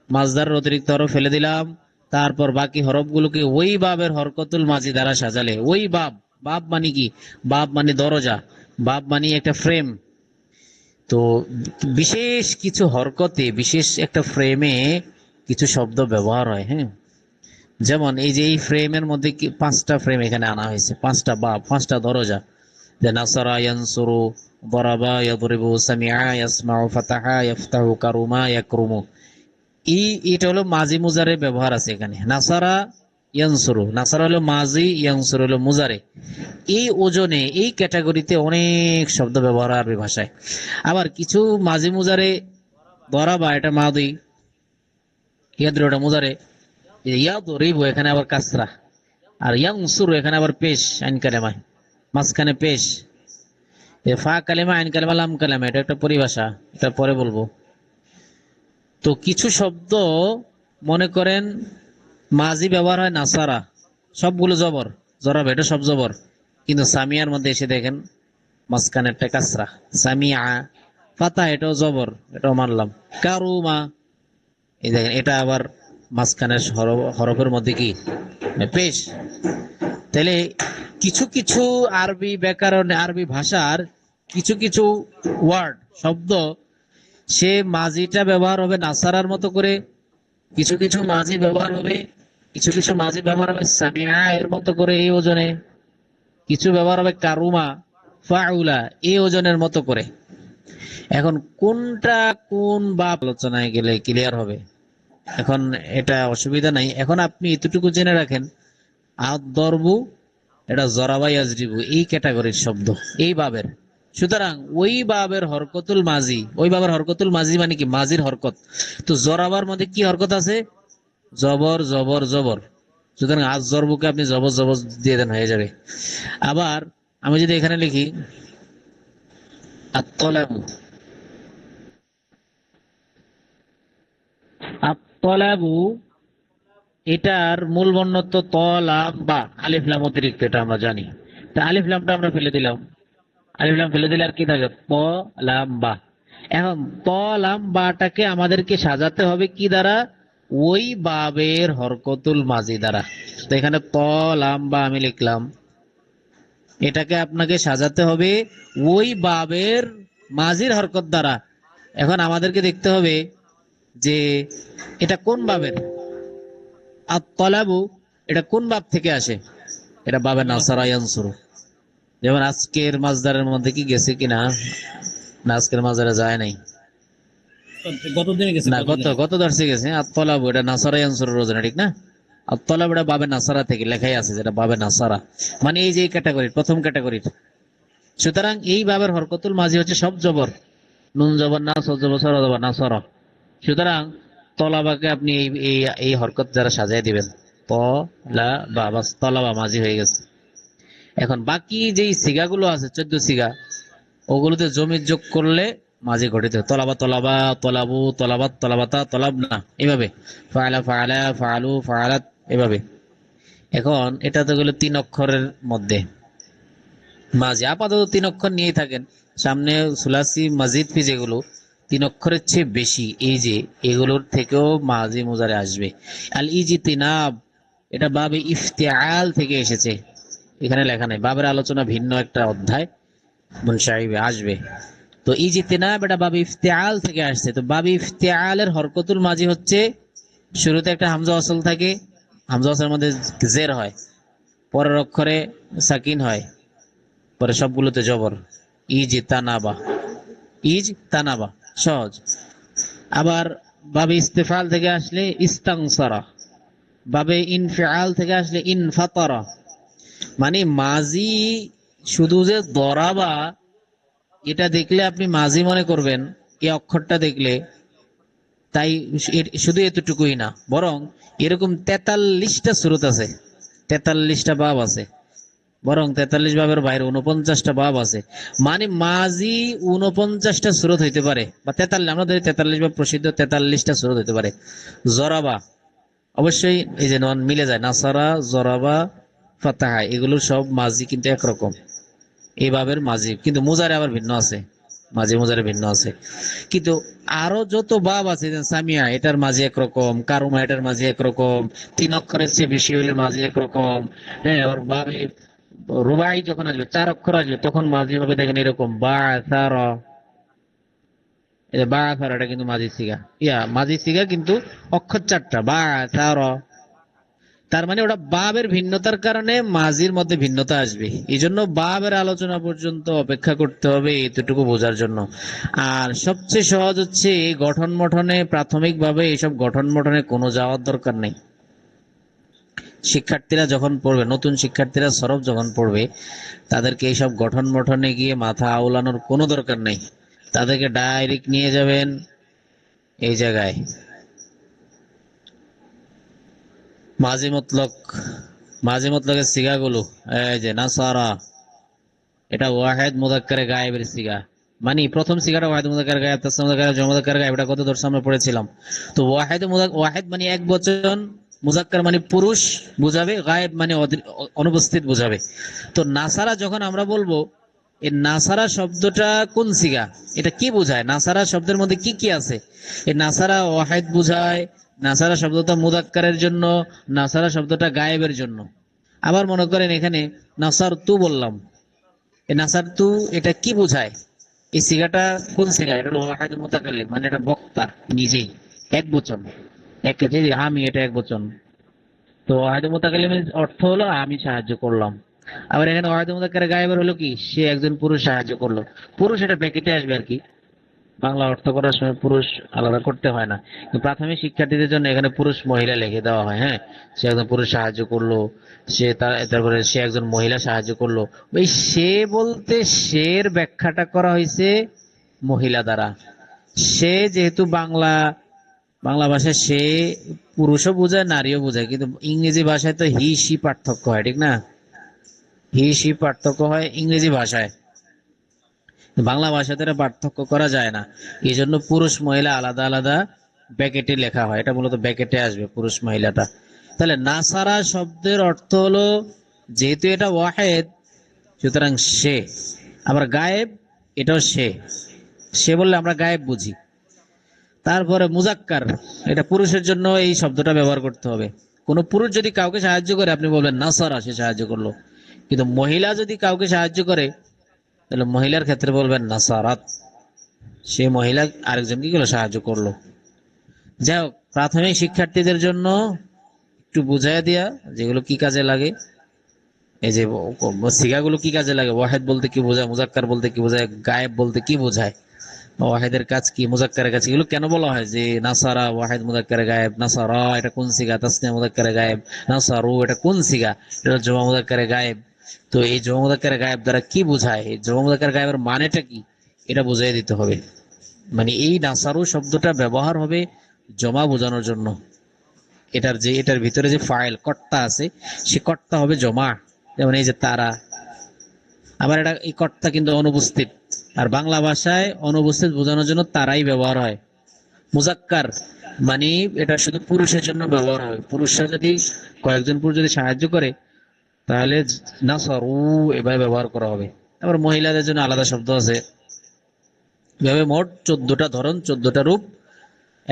মাজদারের অতিরিক্ত হরফ ফেলে দিলাম, তারপর বাকি হরফগুলোকে ওই বাবের হরকতুল মাঝি দ্বারা সাজালে। ওই বাব, বাব মানে কি? বাব মানে দরজা, বাব মানে একটা ফ্রেম। তো বিশেষ কিছু হরকতে, বিশেষ একটা ফ্রেমে কিছু শব্দ ব্যবহার হয়, হ্যাঁ। যেমন এই যে এই ফ্রেমের মধ্যে কি 5টা ফ্রেম এখানে আনা হয়েছে, 5টা বাব, 5টা দরজা। যে নাসারা ইয়ানসুরু, দরাবা ইয়াদরিবু, সামিআ ইয়াসমাউ, ফাতাহা ইফতাহু, কারুমা ইয়াকরুমু। এটা হলো মাজি মুজারে ব্যবহার আছে এখানে। নাসারা ইয়ানসুরু, নাসারা হলো মাজি, ইয়ানসুরু হলো মুজারে। এই ওজনে, এই ক্যাটাগরিতে অনেক শব্দ ব্যবহার আরবি ভাষায়। আবার কিছু মাজি মুজারে, দরাবা এটা মাদি, ইয়াদরু এটা মুজারে, ইয়াদরিবু এখানে আবার কাসরা, আর ইয়ানসুরু এখানে আবার পেশ, আইন কালেমায় মাঝখানে পেশ। ফা কালেমা, আইন কালেমা, লাম কালেমা, এটা একটা পরিভাষা, এটা পরে বলবো। তো কিছু শব্দ মনে করেন মাঝি ব্যবহার হয় নাসারা, সবগুলো জবর, জরাব এটা সব জবর, কিন্তু সামিয়ার মধ্যে এসে দেখেন মাঝখানে একটা কাসরা, সামিয়া, ফাতা এটাও জবর, এটাও মানলাম। কারুমা, এই দেখেন এটা আবার মাঝখানের হরফের মধ্যে কি পেশ। তাহলে কিছু কিছু আরবি ব্যাকরণে, আরবি ভাষার কিছু কিছু ওয়ার্ড, শব্দ, সে মাজিটা ব্যবহার হবে নাসারার মতো করে, কিছু কিছু মাজি ব্যবহার হবে, কিছু কিছু মাজি ব্যবহার হবে সামিআ এর মতো করে এই ওজনে, কিছু ব্যবহার হবে কারুমা, ফাউলা এই ওজনের মতো করে। এখন কোনটা কোন বা আলোচনায় গেলে ক্লিয়ার হবে। এখন এটা অসুবিধা নাই। এখন আপনি এতটুকু জেনে রাখেন, আদ-দরবু এটা জরাবা ইয়াজরিবু এই ক্যাটাগরির শব্দ, এই বাবের। সুতরাং ওই বাবের হরকতুল মাজি, ওই বাবের হরকতুল মাজি মানে কি মাজির হরকত। তো জরাবার মধ্যে কি হরকত আছে? জবর জবর জবর। সুতরাং আজ জরবুকে আপনি জবর জবর দিয়ে দেন, হয়ে যাবে। আবার আমি যদি এখানে লিখি আত-তলাবু, আত-তলাবু এটার মূল বর্ণ তো তলাব বা, আলিফ লাম অতিরিক্ত, এটা আমরা জানি। তা আলিফ লামটা আমরা ফেলে দিলাম, আলিফ লাম ফেলে দিলে আর কি থাকে? ত লাম বা। এখন ত লাম বাটাকে আমাদেরকে সাজাতে হবে কি দ্বারা? ওই বাবের হরকতুল মাজি দ্বারা। তো এখানে ত লাম বা আমি লিখলাম, এটাকে আপনাকে সাজাতে হবে ওই বাবের মাজির হরকত দ্বারা। এখন আমাদেরকে দেখতে হবে যে এটা কোন বাবের। আত-তলাবু এটা কোন বাব থেকে আসে? এটা বাবে নাসারা ইয়ানসুরু। যেমন আজকের মাজদারের মধ্যে কি গেছে কিনা? না, আজকের মাজদারে যায় নাই, না গত গত দর্শে গেছে। আত-তলাবু এটা নাসারা ইয়ানসুরুর ওজনে, ঠিক না? আত-তলাবু এটা বাবে নাসারা থেকে লেখাই আছে, যেটা বাবে নাসারা, মানে এই যে ক্যাটাগরি, প্রথম ক্যাটাগরির। সুতরাং এই বাবের হরকতুল মাঝি হচ্ছে সব জবর, নুন জবর না, সদ জবর সর জবর না, সর। সুতরাং তলাবাকে আপনি এই এই এই হরকত যারা সাজাই দিবেন, ত লা বা, বাস তলাবা মাঝি হয়ে গেছে। এখন বাকি যেই সিগাগুলো আছে 14 সিগা, ওগুলোতে জমির যোগ করলে মাঝি গঠিত হয়। তলাবা তলাবা, তলাবু তলাবাত, তলাবাতা তলাবনা, এভাবে ফাআলা ফাআলা, ফাআলু ফাআলাত, এভাবে। এখন এটা তো গেল 3 অক্ষরের মধ্যে মাঝি। আপাতত 3 অক্ষর নিয়েই থাকেন। সামনে সুলাসি মাজিদ ফি যেগুলো 3 অক্ষরের চেয়ে বেশি, এই যে এগুলোর থেকেও মাজি মুজারে আসবে। আল ইজতিনাব এটা বাবে ইফতিআল থেকে এসেছে, এখানে লেখা নাই। বাবের আলোচনা ভিন্ন একটা অধ্যায় মুনশাইবে আসবে। তো ইজতিনাব এটা বাবে ইফতিআল থেকে আসছে। তো বাবে ইফতিআলের হরকতুল মাজি হচ্ছে শুরুতে একটা হামজা ওয়াসল থাকে, হামজা ওয়াসলের মধ্যে জের হয়, পরের অক্ষরে সাকিন হয়, পরে সবগুলোতে জবর। ইজ তানাবা, ইজ তানাবা, সহজ। আবার বাবে ইস্তেফাল থেকে আসলে ইস্তানসারা, বাবে ইনফিআল থেকে আসলে ইনফাতারা। মানে মাজি শুধু যে দরাবা এটা দেখলে আপনি মাজি মনে করবেন, এই অক্ষরটা দেখলে, তাই শুধু এতটুকুই না, বরং এরকম 43টা সুরত আছে, 43টা বাব আছে, বরং 43 বাবের বাইরে 49টা বাব আছে। মানে মাজি 49টা সুরত হইতে পারে, বা 43, আমরা ধরি 43 বাব প্রসিদ্ধ, 43টা সুরত হইতে পারে। জরাবা অবশ্যই এই যে নন মিলে যায়, নাসারা, জরাবা, ফাতাহা, এগুলো সব মাজি কিন্তু একরকম, এই বাবের মাজি। কিন্তু মুজারে আবার ভিন্ন আছে, মাঝে মুজারে ভিন্ন আছে। কিন্তু আরো যত বাব আছে, সামিয়া এটার মাঝে একরকম, কারুমা এটার মাঝে একরকম, 3 অক্ষরের চেয়ে বেশি হইলে মাঝে একরকম। হ্যাঁ, ওর বাবে রুবাই যখন আসবে, 4 অক্ষর আসবে, তখন মাঝে হবে দেখেন এরকম বা সারা, বা সারা, এটা কিন্তু মাঝি সিগা, মাঝি সিগা, কিন্তু অক্ষর 4টা, বা সারা। তার মানে ওটা বাবের ভিন্নতার কারণে মাজির মধ্যে ভিন্নতা আসবে। এই জন্য বাবের আলোচনা পর্যন্ত অপেক্ষা করতে হবে এতটুকু বোঝার জন্য। আর সবচেয়ে সহজ হচ্ছে এই গঠন মঠনে, প্রাথমিকভাবে এইসব গঠন মঠনে কোনো যাওয়ার দরকার নেই। শিক্ষার্থীরা যখন পড়বে, নতুন শিক্ষার্থীরা সরব যখন পড়বে, তাদেরকে এইসব গঠন মঠনে গিয়ে মাথা আউলানোর কোনো দরকার নেই। তাদেরকে ডাইরেক্ট নিয়ে যাবেন এই জায়গায়, মাঝি মতলক, মাঝি মতলকের সিগাগুলো, এই যে নাসারা, এটা ওয়াহিদ মুযাক্কারে গায়েবের সিগা। মানে প্রথম সিগাটা ওয়াহিদ মুযাক্কারে গায়েব, তাসনিয়া মুযাক্কারে গায়েব, জমা মুযাক্কারে গায়েব, এটা কত দর্শে আমরা পড়েছিলাম। তো ওয়াহিদ মানে এক বচন, মুযাক্কার মানে পুরুষ বুঝাবে, গায়েব মানে অনুপস্থিত বুঝাবে। তো নাসারা যখন আমরা বলবো, এই নাসারা শব্দটা কোন সিগা, এটা কি বোঝায়, নাসারা শব্দের মধ্যে কি কি আছে? এই নাসারা ওয়াহিদ বোঝায়, নাসারা শব্দটা মুদাক্কারের জন্য, নাসারা শব্দটা গায়েবের জন্য। আবার মনে করেন এখানে নাসার তু বললাম, এই নাসার তু এটা কি বোঝায়? এই সিগাটা কোন সিগা? এটা হলো ওয়াহিদ মুতাকাল্লিম, মানে এটা বক্তা নিজেই, এক বচন, এক যে আমি, এটা এক বচন। তো ওয়াহিদ মুতাকাল্লিমের অর্থ হলো আমি সাহায্য করলাম। আবার এখানে ওয়াহিদ মুতাক্কারে গায়েবের হলো কি, সে একজন পুরুষ সাহায্য করলো। পুরুষ এটা ব্র্যাকেটে আসবে আর কি, বাংলা অর্থ করার সময় পুরুষ আলাদা করতে হয় না। কিন্তু প্রাথমিক শিক্ষার্থীদের জন্য এখানে পুরুষ মহিলা লিখে দেওয়া হয়। হ্যাঁ, সে একজন পুরুষ সাহায্য করলো, তারপরে সে একজন মহিলা সাহায্য করলো। ওই সে বলতে সের ব্যাখ্যাটা করা হয়েছে মহিলা দ্বারা। সে যেহেতু বাংলা ভাষায় সে পুরুষও বোঝায় নারীও বোঝায়, কিন্তু ইংরেজি ভাষায় তো হি সি পার্থক্য হয়, ঠিক না? হি সি পার্থক্য হয় ইংরেজি ভাষায়, বাংলা ভাষাতে এটা পার্থক্য করা যায় না। এই জন্য পুরুষ মহিলা আলাদা আলাদা ব্যাকেটে লেখা হয়, এটা মূলত ব্যাকেটে আসবে পুরুষ মহিলাটা। তাহলে নাসারা শব্দের অর্থ হলো, যেহেতু এটা ওয়াহেদ সুতরাং সে। আবার গায়েব, এটাও সে, সে বললে আমরা গায়েব বুঝি। তারপরে মুজাক্কার, এটা পুরুষের জন্য এই শব্দটা ব্যবহার করতে হবে। কোন পুরুষ যদি কাউকে সাহায্য করে আপনি বলবেন নাসারা, সে সাহায্য করলো। কিন্তু মহিলা যদি কাউকে সাহায্য করে তাহলে মহিলার ক্ষেত্রে বলবেন নাসারাত, সে মহিলা আরেকজনকে কি সাহায্য করলো। যাই হোক, প্রাথমিক শিক্ষার্থীদের জন্য একটু বুঝাইয়া দিয়া যেগুলো কি কাজে লাগে, এই যে সিগাগুলো কি কাজে লাগে, ওয়াহেদ বলতে কি বোঝায়, মুজাক্কার বলতে কি বোঝায়, গায়েব বলতে কি বোঝায়, ওয়াহেদের কাজ কি, মুজাক্কারের কাজ, এগুলো কেন বলা হয় যে নাসারা ওয়াহেদ মুজাক্কারে গায়েব, নাসারা এটা কোন সিগা, তাসনিয়া মুজাক্কারে গায়েব, নাসারু এটা কোন সিগা, এটা জমা মুজাক্কারে গায়েব। তো এই জমা মুজাক্কারে গায়েব দ্বারা কি বোঝায়, এই জমা মুজাক্কারে গায়েবের মানেটা কি, এটা বুঝিয়ে দিতে হবে। মানে এই নাসারু শব্দটা ব্যবহার হবে জমা বোঝানোর জন্য। এটার ভিতরে যে ফাইল কর্তা আছে, সে কর্তা হবে জমা। যেমন এই যে তারা, আবার এটা এই কর্তা কিন্তু অনুপস্থিত, আর বাংলা ভাষায় অনুপস্থিত বোঝানোর জন্য তারাই ব্যবহার হয়। মুজাক্কার মানে এটা শুধু পুরুষের জন্য ব্যবহার হয়, পুরুষরা যদি কয়েকজন পুরুষ যদি সাহায্য করে তাহলে নাসারু এভাবে ব্যবহার করা হবে। আবার মহিলাদের জন্য আলাদা শব্দ আছে। এভাবে মোট 14টা ধরন, 14টা রূপ।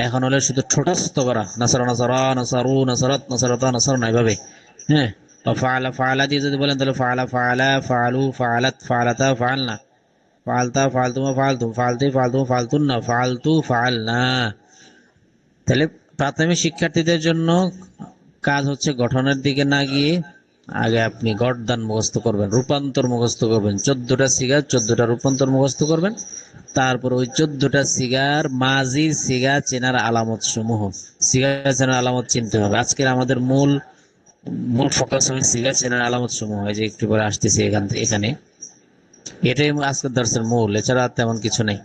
এখন হলে শুধু ছোটস্থ করা, নাসারা নাসারা, নাসারু নাসারাত, নাসারাতা নাসারনা, এভাবে। হ্যাঁ, ফাআলা ফাআলা দিয়ে যদি বলেন তাহলে ফাআলা ফাআলা, ফাআলু ফাআলাত, ফাআলাতা ফাআলনা, ফাআলতা ফাআলতুমা ফাআলতুম, ফাআলতি ফাআলতুম ফাআলতুন্না, ফাআলতু ফাআলনা। তাহলে প্রাথমিক শিক্ষার্থীদের জন্য কাজ হচ্ছে গঠনের দিকে না গিয়ে আগে আপনি গঠদান মুখস্থ করবেন, রূপান্তর মুখস্থ করবেন। 14টা সিগা, 14টা রূপান্তর মুখস্থ করবেন। তারপর ওই 14টা সিগার মাজির সিগা চেনার আলামত সমূহ, সিগা চেনার আলামত চিনতে হবে। আজকের আমাদের মূল ফোকাস হবে সিগা চেনার আলামত সমূহ, এই যে একটু পরে আসতেছি এখানে, এটাই আজকের দর্শের মূল, এছাড়া তেমন কিছু নেই।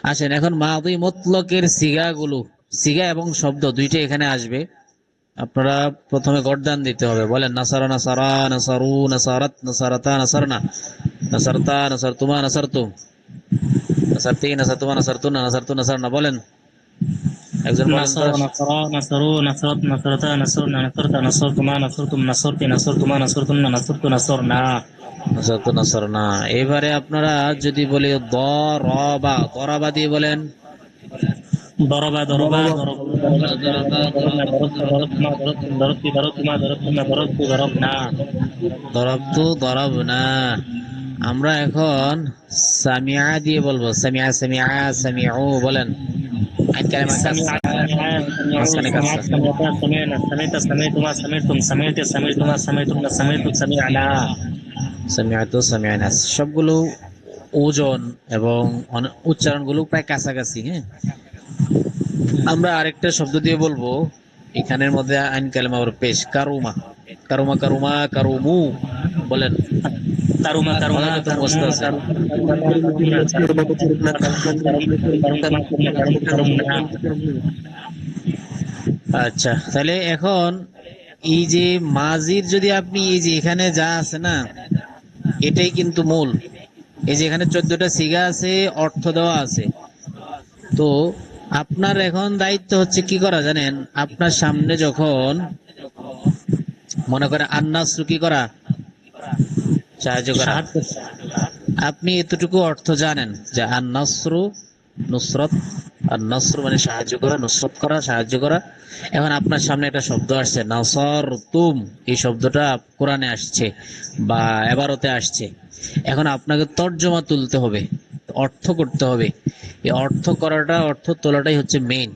আসেন এখন মাদি মুতলকের সিগাগুলো, সিগা এবং শব্দ দুইটা এখানে আসবে। আপনারা প্রথমে গঠদান দিতে হবে। বলেন নাসারা নাসারা, নাসারু নাসারাত, নাসারাতা নাসারনা, নাসারতা নাসারতুমা নাসারতুম, নাসারতি নাসারতুমা নাসারতুনা, নাসারতু নাসারনা। বলেন একজন বলেন। নাসারা নাসারা, নাসারু নাসারাত, নাসারাতা নাসারনা, নাসারতা নাসারতুমা নাসারতুম, নাসারতি নাসারতুমা নাসারতুন্না, নাসারতু নাসারনা, নাসারতু নাসারনা। এবারে আপনারা যদি বলি দরাবা, দরাবা দিয়ে বলেন দরবা দরবা, দরবা দরবা, দরবনা দরবতুমা দরবতুম, দরবতি দরবতুমা দরবতুন্না, দরবতু দরবনা, দরবতু দরবনা। আমরা এখন সামিআ দিয়ে বলবো, সামিআ সামিআ সামিউ। বলেন আইন কালেমা কাজ, মাঝখানে কাজ। সামিআতা সামিআনা, সামিআতা সামিআতুমা সামিআতুম, সামিআতি সামিআতুমা সামিআতুন্না, সামিআতু সামিআনা, সামিআতু সামিআনা। সবগুলো ওজন এবং উচ্চারণগুলো প্রায় কাছাকাছি। হ্যাঁ, আমরা আরেকটা শব্দ দিয়ে বলবো এখানের মধ্যে আইন কালেমা পেশ, কারুমা, কারুমা কারুমা কারুমু। বলেন তারুমা তারুমা মুখস্থ আছে। আচ্ছা, তাহলে এখন এই যে মাজির যদি আপনি এই যে এখানে যা আছে না, এটাই কিন্তু মূল। এই যে এখানে 14টা সিগা আছে, অর্থ দেওয়া আছে। তো আপনার এখন দায়িত্ব হচ্ছে কি করা জানেন, আপনার সামনে যখন মনে করে আন্নাসরু কি করা, সাহায্য করা। সাহায্য আপনি এতটুকু অর্থ জানেন যে আর নসরু নুসরত, আর নসরু মানে সাহায্য করা, নুসরত করা, সাহায্য করা। এখন আপনার সামনে একটা শব্দ আসছে নাসর তুম, এই শব্দটা কোরআনে আসছে বা এবারতে আসছে। এখন আপনাকে তর্জমা তুলতে হবে, অর্থ করতে হবে। এই অর্থ করাটা, অর্থ তোলাটাই হচ্ছে মেইন।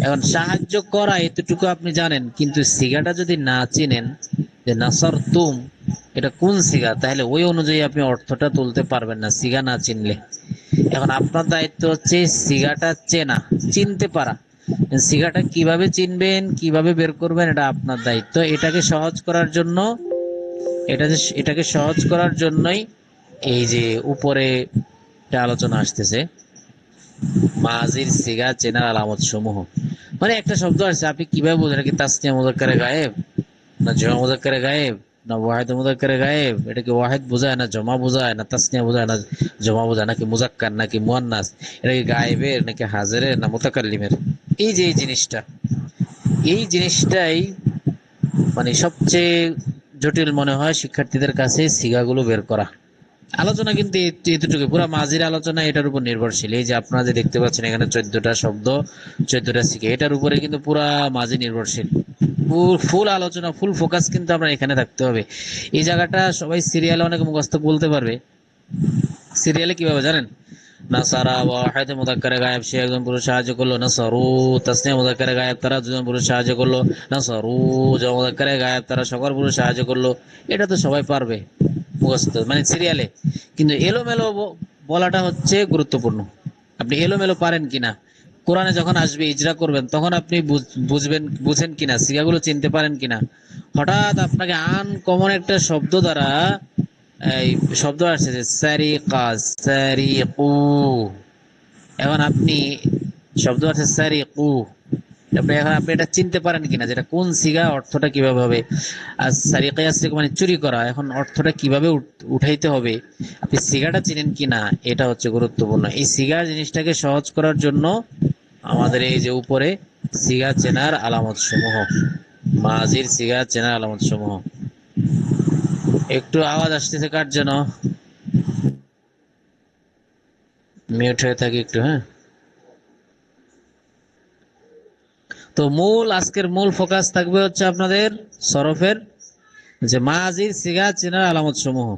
এখন সাহায্য করা এতটুকু আপনি জানেন, কিন্তু সিগাটা যদি না চিনেন যে নাসর তুম এটা কোন সিগা, তাহলে ওই অনুযায়ী আপনি অর্থটা তুলতে পারবেন না সিগা না চিনলে। এখন আপনার দায়িত্ব হচ্ছে সিগাটা চেনা, চিনতে পারা। সিগাটা কিভাবে চিনবেন, কিভাবে বের করবেন, এটা আপনার দায়িত্ব। এটাকে সহজ করার জন্য, এটাকে সহজ করার জন্যই এই যে উপরে একটা আলোচনা আসতেছে মাজির সিগা চেনার আলামত সমূহ। মানে একটা শব্দ আছে, আপনি কিভাবে বুঝেন কি তাসনিয়া মুযাক্কারে গায়েব না জমা মুযাক্কারে গায়েব না ওয়াহিদ মুযাক্কারে গায়েব, এটা কি ওয়াহিদ বোঝায় না জমা বোঝায় না তাসনিয়া বোঝায় না জমা বোঝায়, নাকি মুযাক্কার নাকি মুয়ান্নাস, এটা কি গায়েবের নাকি হাজিরের না মুতাকাল্লিমের। এই যে এই জিনিসটাই মানে সবচেয়ে জটিল মনে হয় শিক্ষার্থীদের কাছে সিগাগুলো বের করা। আলোচনা কিন্তু এতটুকু, পুরো মাঝির আলোচনা এটার উপর নির্ভরশীল। এই যে আপনারা যে দেখতে পাচ্ছেন এখানে 14টা শব্দ, 14টা সিগা, এটার উপরে কিন্তু পুরা মাঝি নির্ভরশীল। ফুল আলোচনা, ফুল ফোকাস কিন্তু আমরা এখানে থাকতে হবে। এই জায়গাটা সবাই সিরিয়ালে অনেক মুখস্থ বলতে পারবে। সিরিয়ালে কিভাবে জানেন? নাসারা ওয়াহিদ মুযাক্কারে গায়েব, সে একজন পুরুষ সাহায্য করলো। নাসারু তাসনিয়া মুযাক্কারে গায়েব, তারা দুজন পুরুষ সাহায্য করলো। নাসারু জমা মুযাক্কারে গায়েব, তারা সকল পুরুষ সাহায্য করলো। এটা তো সবাই পারবে মুখস্থ, মানে সিরিয়ালে। কিন্তু এলোমেলো বলাটা হচ্ছে গুরুত্বপূর্ণ। আপনি এলোমেলো পারেন কিনা, কোরআনে যখন আসবে ইজরা করবেন তখন আপনি বুঝেন কিনা, সিগাগুলো চিনতে পারেন কিনা। হঠাৎ আপনাকে আনকমন একটা শব্দ দ্বারা এই শব্দ আসছে যে সারিকা, সারিকু। এখন আপনি শব্দ আছে সারিকু, এখন আপনি এটা চিনতে পারেন কিনা, যেটা কোন সিগা, অর্থটা কিভাবে হবে। আর সারিকা ইয়াসরিকু মানে চুরি করা, এখন অর্থটা কিভাবে উঠাইতে হবে, আপনি সিগাটা চিনেন কিনা, এটা হচ্ছে গুরুত্বপূর্ণ। এই সিগার জিনিসটাকে সহজ করার জন্য আমাদের এই যে উপরে সিগা চেনার আলামত সমূহ, মাজির সিগা চেনার আলামত সমূহ। একটু আওয়াজ আসতেছে কার জন্য? মিউট হয়ে থাকি একটু, হ্যাঁ। তো আজকের মূল ফোকাস থাকবে হচ্ছে আপনাদের সরফের যে মাজির সিগা চেনার আলামত সমূহ।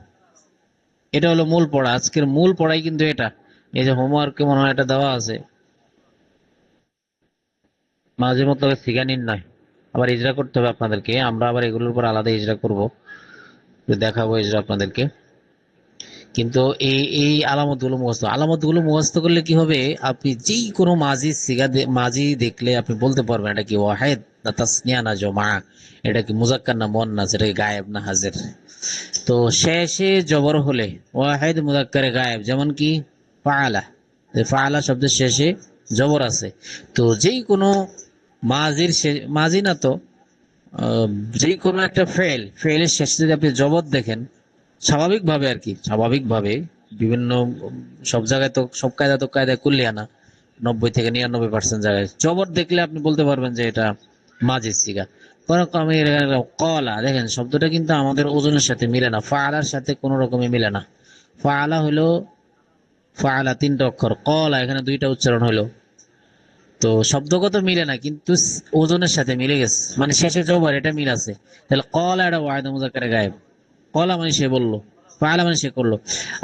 এটা হলো মূল পড়া, আজকের মূল পড়াই কিন্তু এটা। এই যে হোমওয়ার্কে মনে হয় এটা দেওয়া আছে, মাঝে মধ্যে সিগা নির্ণয় আবার ইজরা করতে হবে আপনাদেরকে। আমরা আবার এগুলোর উপর আলাদা ইজরা করব, দেখাবো ইজরা আপনাদেরকে। কিন্তু এই আলামতগুলো মুখস্থ করলে কি হবে, আপনি যেই কোনো মাজি সিগা মাজি দেখলে আপনি বলতে পারবেন এটা কি ওয়াহিদ না তাসনিয়া না জমা, এটা কি মুযাক্কার না মুয়ান্নাস, এটা কি গায়েব না হাজির। তো শেষে জবর হলে ওয়াহিদ মুযাক্কারে গায়েব, যেমন কি ফাআলা, ফাআলা শব্দের শেষে জবর আছে। তো যেই কোনো মাজি না তো যেই কোনো একটা ফেলের শেষে যদি আপনি জবর দেখেন, স্বাভাবিকভাবে আর কি, স্বাভাবিকভাবে বিভিন্ন সব জায়গায় তো সব কায়দা তো কায়দায় করলে আনা 90 থেকে 99% জায়গায় জবর দেখলে আপনি বলতে পারবেন যে এটা মাঝির সিগা। কলা দেখেন শব্দটা কিন্তু আমাদের ওজনের সাথে মিলে না, ফাআলার সাথে কোনো রকমে মিলে না। ফাআলা হলো ফাআলা 3টা অক্ষর, কলা এখানে 2টা উচ্চারণ হলো। তো শব্দগত মিলে না, কিন্তু ওজনের সাথে মিলে গেছে, মানে শেষে জবর, এটা মিল আছে। তাহলে কলা এটা ওয়াহিদ মুযাক্কারে গায়েব, কলা মানে সে বললো, ফাআলা মানে সে করলো।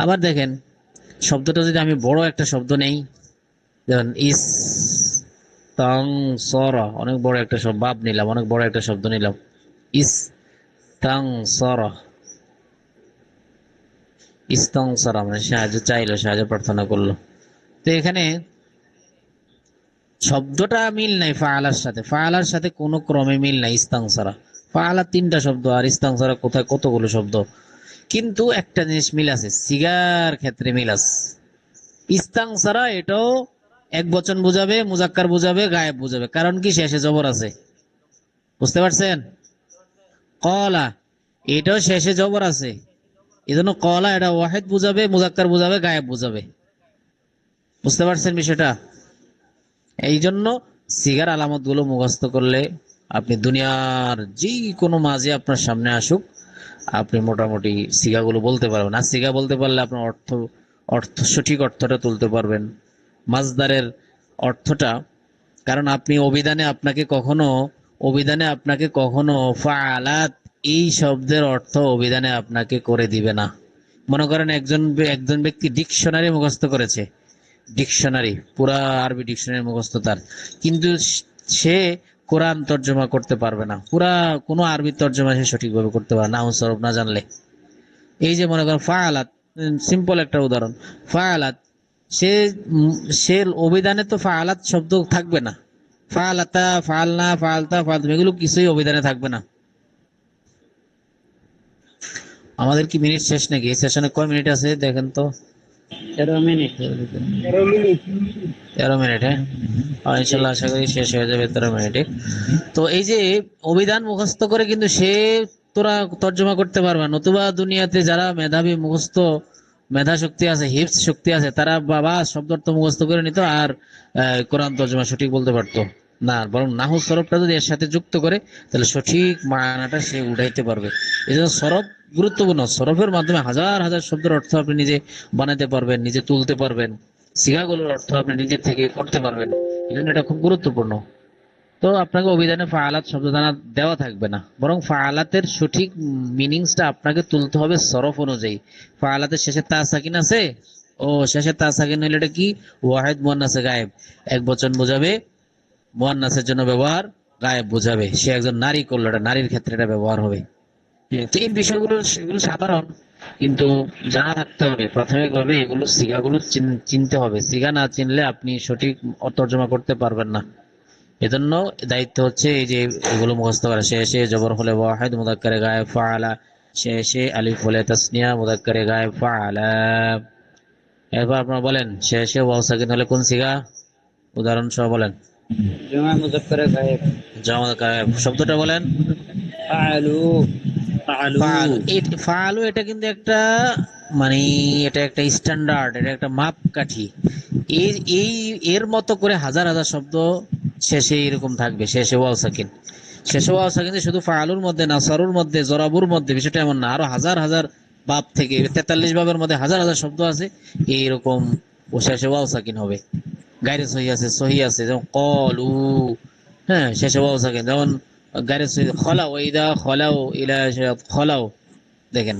আবার দেখেন শব্দটা যদি আমি বড় একটা শব্দ নেই, যেমন ইস তাং সরা, অনেক বড় একটা শব্দ, বাপ নিলাম, অনেক বড় একটা শব্দ নিলাম, ইস তাং সরা, ইস্তাং সরা মানে সাহায্য চাইলো, সাহায্য প্রার্থনা করলো। তো এখানে শব্দটা মিল নাই ফাআলার সাথে কোনো ক্রমে মিল নাই। ইস্তাংসারা ফাআলা 3টা শব্দ, আর ইস্তাংসারা কোথায় কতগুলো শব্দ, কিন্তু একটা জিনিস মিল আছে, সিগার ক্ষেত্রে মিল আছে। ইস্তাংসারা এটাও এক বচন বুঝাবে, মুযাক্কার বুঝাবে, গায়েব বুঝাবে, কারণ কি শেষে জবর আছে, বুঝতে পারছেন। কলা এটাও শেষে জবর আছে, এজন্য কলা এটা ওয়াহিদ বুঝাবে, মুযাক্কার বুঝাবে, গায়েব বুঝাবে, বুঝতে পারছেন বিষয়টা। এই জন্য সিগার আলামত গুলো মুখস্থ করলে আপনি দুনিয়ার যে কোনো মাঝে আপনার সামনে আসুক আপনি মোটামুটি সিগাগুলো বলতে পারবেন। আর সিগা বলতে পারলে আপনার অর্থ অর্থ সঠিক অর্থটা তুলতে পারবেন, মাজদারের অর্থটা। কারণ আপনি অভিধানে আপনাকে কখনো ফাআলাত এই শব্দের অর্থ অভিধানে আপনাকে করে দিবে না। মনে করেন একজন ব্যক্তি ডিকশনারি মুখস্থ করেছে, ডিকশনারি, পুরা আরবি ডিকশনারি মুখস্থ তার, কিন্তু সে কোরআন তর্জমা করতে পারবে না, পুরা কোনো আরবি তর্জমা সে সঠিকভাবে করতে পারবে না, নাহু সরফ না জানলে। এই যে মনে করেন ফাআলাত, সিম্পল একটা উদাহরণ, ফাআলাত, সে সে অভিধানে তো ফাআলাত শব্দ থাকবে না, ফাআলাতা, ফাআলনা, ফাআলতা, ফাআলতুম এগুলো কিছুই অভিধানে থাকবে না। আমাদের কি মিনিট শেষ নাকি? এই সেশনে কয় মিনিট আছে দেখেন তো? 13 মিনিট। 13 মিনিট, হ্যাঁ। ইনশাল্লাহ আশা করি শেষ হয়ে যাবে 13 মিনিটে। তো এই যে অভিধান মুখস্থ করে কিন্তু সে তোরা তর্জমা করতে পারবে না। নতুবা দুনিয়াতে যারা মেধাবী, মুখস্থ মেধা শক্তি আছে, হিপস শক্তি আছে, তারা বাবা শব্দ অর্থ মুখস্থ করে নিত আর কোরআন তর্জমা সঠিক বলতে পারতো না, বরং নাহু সরফটা যদি এর সাথে যুক্ত করে তাহলে সঠিক মানাটা সে উঠাইতে পারবে। এই জন্য সরফ গুরুত্বপূর্ণ। সরফের মাধ্যমে হাজার হাজার শব্দের অর্থ আপনি নিজে বানাতে পারবেন, নিজে তুলতে পারবেন, সিগাগুলোর অর্থ আপনি নিজে থেকে করতে পারবেন। এই জন্য এটা খুব গুরুত্বপূর্ণ। তো আপনাকে অভিধানে ফাআলাত শব্দ জানা দেওয়া থাকবে না, বরং ফাআলাতের সঠিক মিনিংসটা আপনাকে তুলতে হবে সরফ অনুযায়ী। ফাআলাতের শেষে তা সাকিন আছে, ও শেষে তা সাকিন হলে এটা কি? ওয়াহিদ মুয়ান্নাসে গায়েব, এক বচন বোঝাবে, মুয়ান্নাসের জন্য ব্যবহার, গায়েব বোঝাবে। সে একজন নারী করলো, এটা নারীর ক্ষেত্রে এটা ব্যবহার হবে। তো এই বিষয়গুলো সেগুলো সাধারণ, কিন্তু জানা থাকতে হবে প্রাথমিকভাবে। এগুলো সিগাগুলো চিনতে হবে। সিগা না চিনলে আপনি সঠিক তর্জমা করতে পারবেন না। এজন্য দায়িত্ব হচ্ছে এই যে এগুলো মুখস্থ করা। শেষে জবর হলে ওয়াহিদ, মুযাক্কারে গায়েব ফাআলা, শেষে আলিফ হলে তাসনিয়া, মুযাক্কারে গায়েব ফাআলা। এরপর আপনারা বলেন শেষে ওয়াও সাকিন হলে কোন সিগা? উদাহরণ সহ বলেন। জমা মুযাক্কারে গায়েব। জমা মুযাক্কারে গায়েব শব্দটা বলেন। ফাআলু। ফাআলু এটা কিন্তু একটা, মানে এটা একটা স্ট্যান্ডার্ড, এটা একটা মাপকাঠি। এর মতো করে হাজার হাজার শব্দ শেষে এরকম থাকবে, শেষে ওয়াও সাকিন। শেষে ওয়াও সাকিন শুধু ফাআলুর মধ্যে না, সরুর মধ্যে, জরাবুর মধ্যে, বিষয়টা এমন না, আরো হাজার হাজার বাব থেকে 43 বাবের মধ্যে হাজার হাজার শব্দ আছে এইরকম ও শেষে ওয়াও সাকিন হবে। গায়রে সহি আছে যেমন কলু, হ্যাঁ, শেষে ওয়াও সাকিন। যেমন গায়রে সহি খলাও, ইদা খলাও ইলা খলাও, দেখেন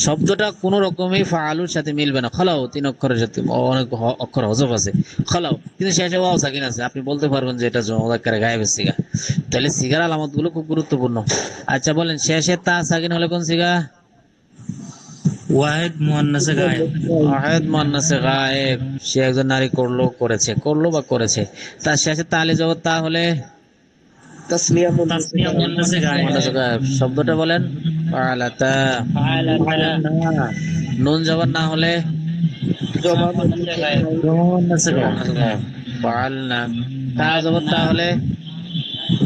শব্দটা কোন রকমই ফাআলুর সাথে মিলবে না। খলাও 3 অক্ষরের সাথে, অনেক অক্ষর হযফ আছে, খলাও, কিন্তু শেষে ওয়াও সাকিন আছে। আপনি বলতে পারবেন যে এটা মুযাক্কারে গায়েবের সিগা। তাহলে সিগার আলামত গুলো খুব গুরুত্বপূর্ণ। আচ্ছা বলেন শেষে তা সাকিন হলে কোন সিগা? ওয়াহিদ মুয়ান্নাসে গায়েব। ওয়াহিদ মুয়ান্নাসে গায়েব, সে একজন নারী করলো বা করেছে। তার শেষে তালে জবর তা হলে তাসনিয়া তাসনিয়া মুয়ান্নাসে গায়েব। মুয়ান্নাসে গায়েব। শব্দটা বলেন ফাআলাতা। নুন জবর না হলে জমা মুয়ান্নাসে গায়েব। মুয়ান্নাসে গায়েব। ফাআলনা। তা জবর তা হলে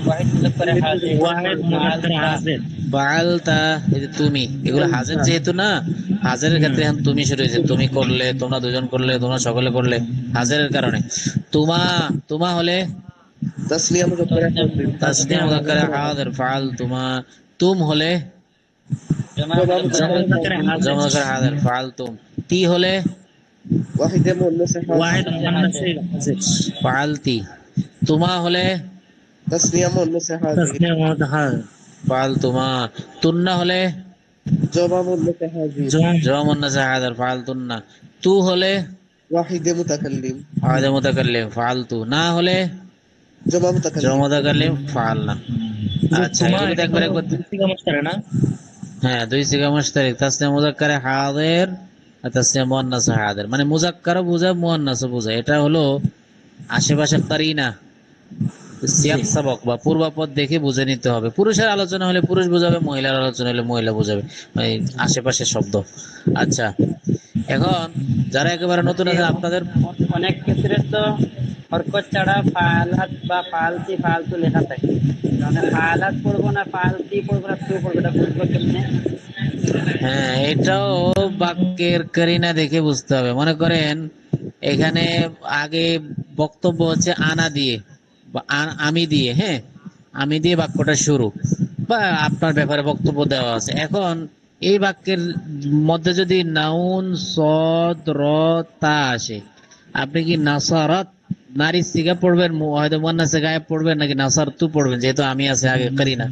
ওয়াহিদ মুযাক্কারে হাজির। ফাআলতা, এই যে তুমি, এগুলো হাজির যেহেতু না, হাজিরের ক্ষেত্রে এখন তুমি শুরু হয়েছে। তুমি করলে, তোমরা দুজন করলে, তোমরা সকলে করলে, হাজিরের কারণে। তুমা হলে তাসনিয়া মুযাক্কারে হাজির। তাসনিয়া মুযাক্কারে হাজির, ফাআলতুমা। তুম হলে জমা মুযাক্কারে হাজির, ফাআলতুম। তি হলে ওয়াহিদে মুয়ান্নাসে ওয়াহিদ হাজির। মুয়ান্নাসে হাজির। ফাআলতি। তুমা হলে তাসনিয়া মুয়ান্নাসে হাজির। তাসনিয়া মুয়ান্নাসে হাজির। ফাআলতুমা। তুন্না হলে জমা মুয়ান্নাসে হাজির। জমা মুন্নাসে হাজির, ফাআলতুন্না। তু হলে ওয়াহিদে মুতাকাল্লিম। ওয়াহিদে মুতাকাল্লিম, ফাআলতু। না হলে জমা জমা মুতাকাল্লিম। মুতাকাল্লিম, ফাআলনা। আচ্ছা এগুলো দেখবেন একবার। সিগা মুশতারা না? হ্যাঁ, দুই সিগা মুশতারিক, তাসনিয়া মুযাক্কারে হাজির আর তাসনিয়া মুয়ান্নাসে হাজির। মানে মুযাক্কারও বোঝায়, মুয়ান্নাসও বোঝায়। এটা হলো আশেপাশে কারিনা, সিয়াক সাবক বা পূর্বাপদ দেখে বুঝে নিতে হবে। পুরুষের আলোচনা হলে পুরুষ বোঝাবে, মহিলার আলোচনা হলে মহিলা বোঝাবে, মানে আশেপাশের শব্দ। আচ্ছা, এখন যারা একেবারে নতুন আছেন আপনাদের অনেক ক্ষেত্রে তো হরকত ছাড়া ফাআলাত বা ফালতি ফালতু লেখা থাকে, মানে ফাআলাত পড়বো না, ফালতি পড়বো না, তু পড়বো, এটা বুঝবো কেমনে? হ্যাঁ, এটাও বাক্যের কারিনা দেখে বুঝতে হবে। মনে করেন এখানে আগে বক্তব্য হচ্ছে আনা দিয়ে বা আমি দিয়ে, হ্যাঁ, আমি দিয়ে বাক্যটা শুরু বা আপনার ব্যাপারে বক্তব্য দেওয়া আছে। এখন এই বাক্যের মধ্যে যদি নাউন সদ র তা আসে, আপনি কি নাসারাত নারী সিগা পড়বেন, হয়তো মুয়ান্নাসে গায়েব পড়বেন, নাকি নাসার তু পড়বেন? যেহেতু আমি আছে আগে করিনা,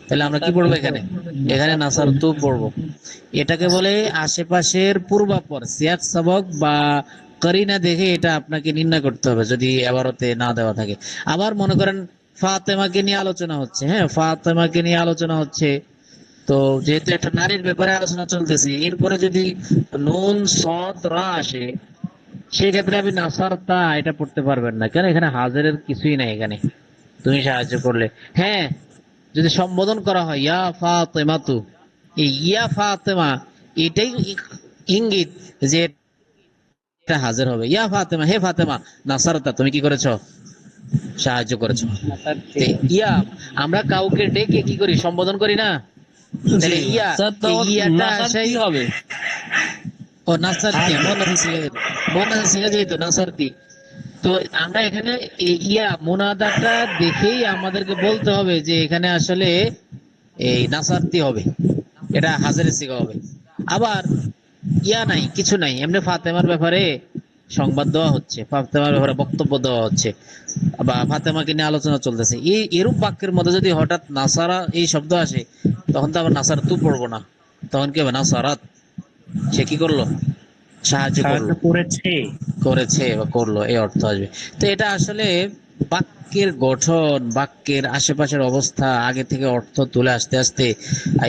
তাহলে আমরা কি পড়বো এখানে? এখানে নাসার তু পড়বো। এটাকে বলে আশেপাশের পূর্বাপর সিয়াক সবক বা করিনা দেখে এটা আপনাকে নির্ণয় করতে হবে যদি এবারতে না দেওয়া থাকে। আবার মনে করেন ফাতেমাকে নিয়ে আলোচনা হচ্ছে, হ্যাঁ ফাতেমাকে নিয়ে আলোচনা হচ্ছে, তো যেহেতু একটা নারীর ব্যাপারে আলোচনা চলতেছে, এরপরে যদি নুন সদ রা আসে, সেক্ষেত্রে আপনি নাসার তা এটা পড়তে পারবেন না। কেন? এখানে হাজারের কিছুই নাই, এখানে তুমি সাহায্য করলে। হ্যাঁ, যদি সম্বোধন করা হয় ইয়া ফাতেমা তু, এই ইয়া ফাতেমা এটাই ইঙ্গিত যে এটা হাজির হবে। ইয়া ফাতেমা, হে ফাতেমা, নাসারতা তুমি কি করেছো? সাহায্য করেছো। তো ইয়া আমরা কাউকে ডেকে কি করি? সম্বোধন করি না? তাহলে ইয়া, স্যার তো এই ইয়াটা নাসার আসাই কি হবে? ও নাসারতি, মোনাসি সিগা যেহেতু নাসারতি, তো আমরা এখানে এই ইয়া মুনাদাটা দেখেই আমাদেরকে বলতে হবে যে এখানে আসলে এই নাসারতি হবে, এটা হাজারের সিগা হবে। আবার ইয়া নাই, কিছু নাই, এমনি ফাতেমার ব্যাপারে সংবাদ দেওয়া হচ্ছে, ফাতেমার ব্যাপারে বক্তব্য দেওয়া হচ্ছে, বা ফাতেমাকে নিয়ে আলোচনা চলতেছে, এই এরূপ বাক্যের মধ্যে যদি হঠাৎ নাসারা এই শব্দ আসে, তখন তো আবার নাসার তু পড়বো না, তখন কি হবে? নাসারাত, সে কি করলো? সাহায্য করলো, করেছে বা করলো, এই অর্থ আসবে। তো এটা আসলে বাক্যের গঠন, বাক্যের আশেপাশের অবস্থা আগে থেকে অর্থ তুলে আসতে আসতে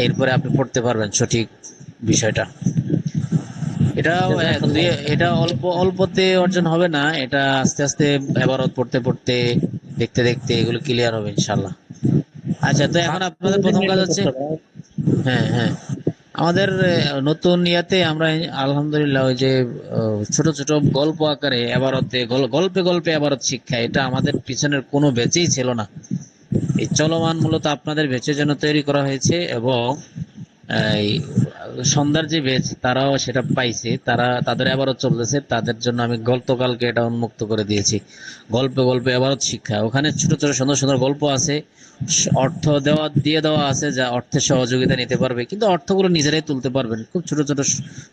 এরপরে আপনি পড়তে পারবেন সঠিক বিষয়টা। এটাও এটা অল্প অল্পতে অর্জন হবে না, এটা আস্তে আস্তে এবারত পড়তে পড়তে দেখতে দেখতে এগুলো ক্লিয়ার হবে ইনশাল্লাহ। আচ্ছা, তো এখন আপনাদের প্রথম কাজ হচ্ছে, হ্যাঁ হ্যাঁ, আমাদের নতুন ইয়াতে আমরা আলহামদুলিল্লাহ ওই যে ছোট ছোট গল্প আকারে এবারতে গল্পে গল্পে এবারত শিক্ষা, এটা আমাদের পিছনের কোনো ব্যাচেই ছিল না। এই চলমান মূলত আপনাদের ব্যাচের জন্য তৈরি করা হয়েছে, এবং এই সন্ধ্যার যে ব্যাচ তারাও সেটা পাইছে, তাদের এবারত চলতেছে, তাদের জন্য আমি গতকালকে এটা উন্মুক্ত করে দিয়েছি। গল্পে গল্পে এবারত শিক্ষা, ওখানে ছোট ছোট সুন্দর সুন্দর গল্প আছে, অর্থ দিয়ে দেওয়া আছে, যা অর্থের সহযোগিতা নিতে পারবে, কিন্তু অর্থগুলো নিজেরাই তুলতে পারবেন। খুব ছোট ছোট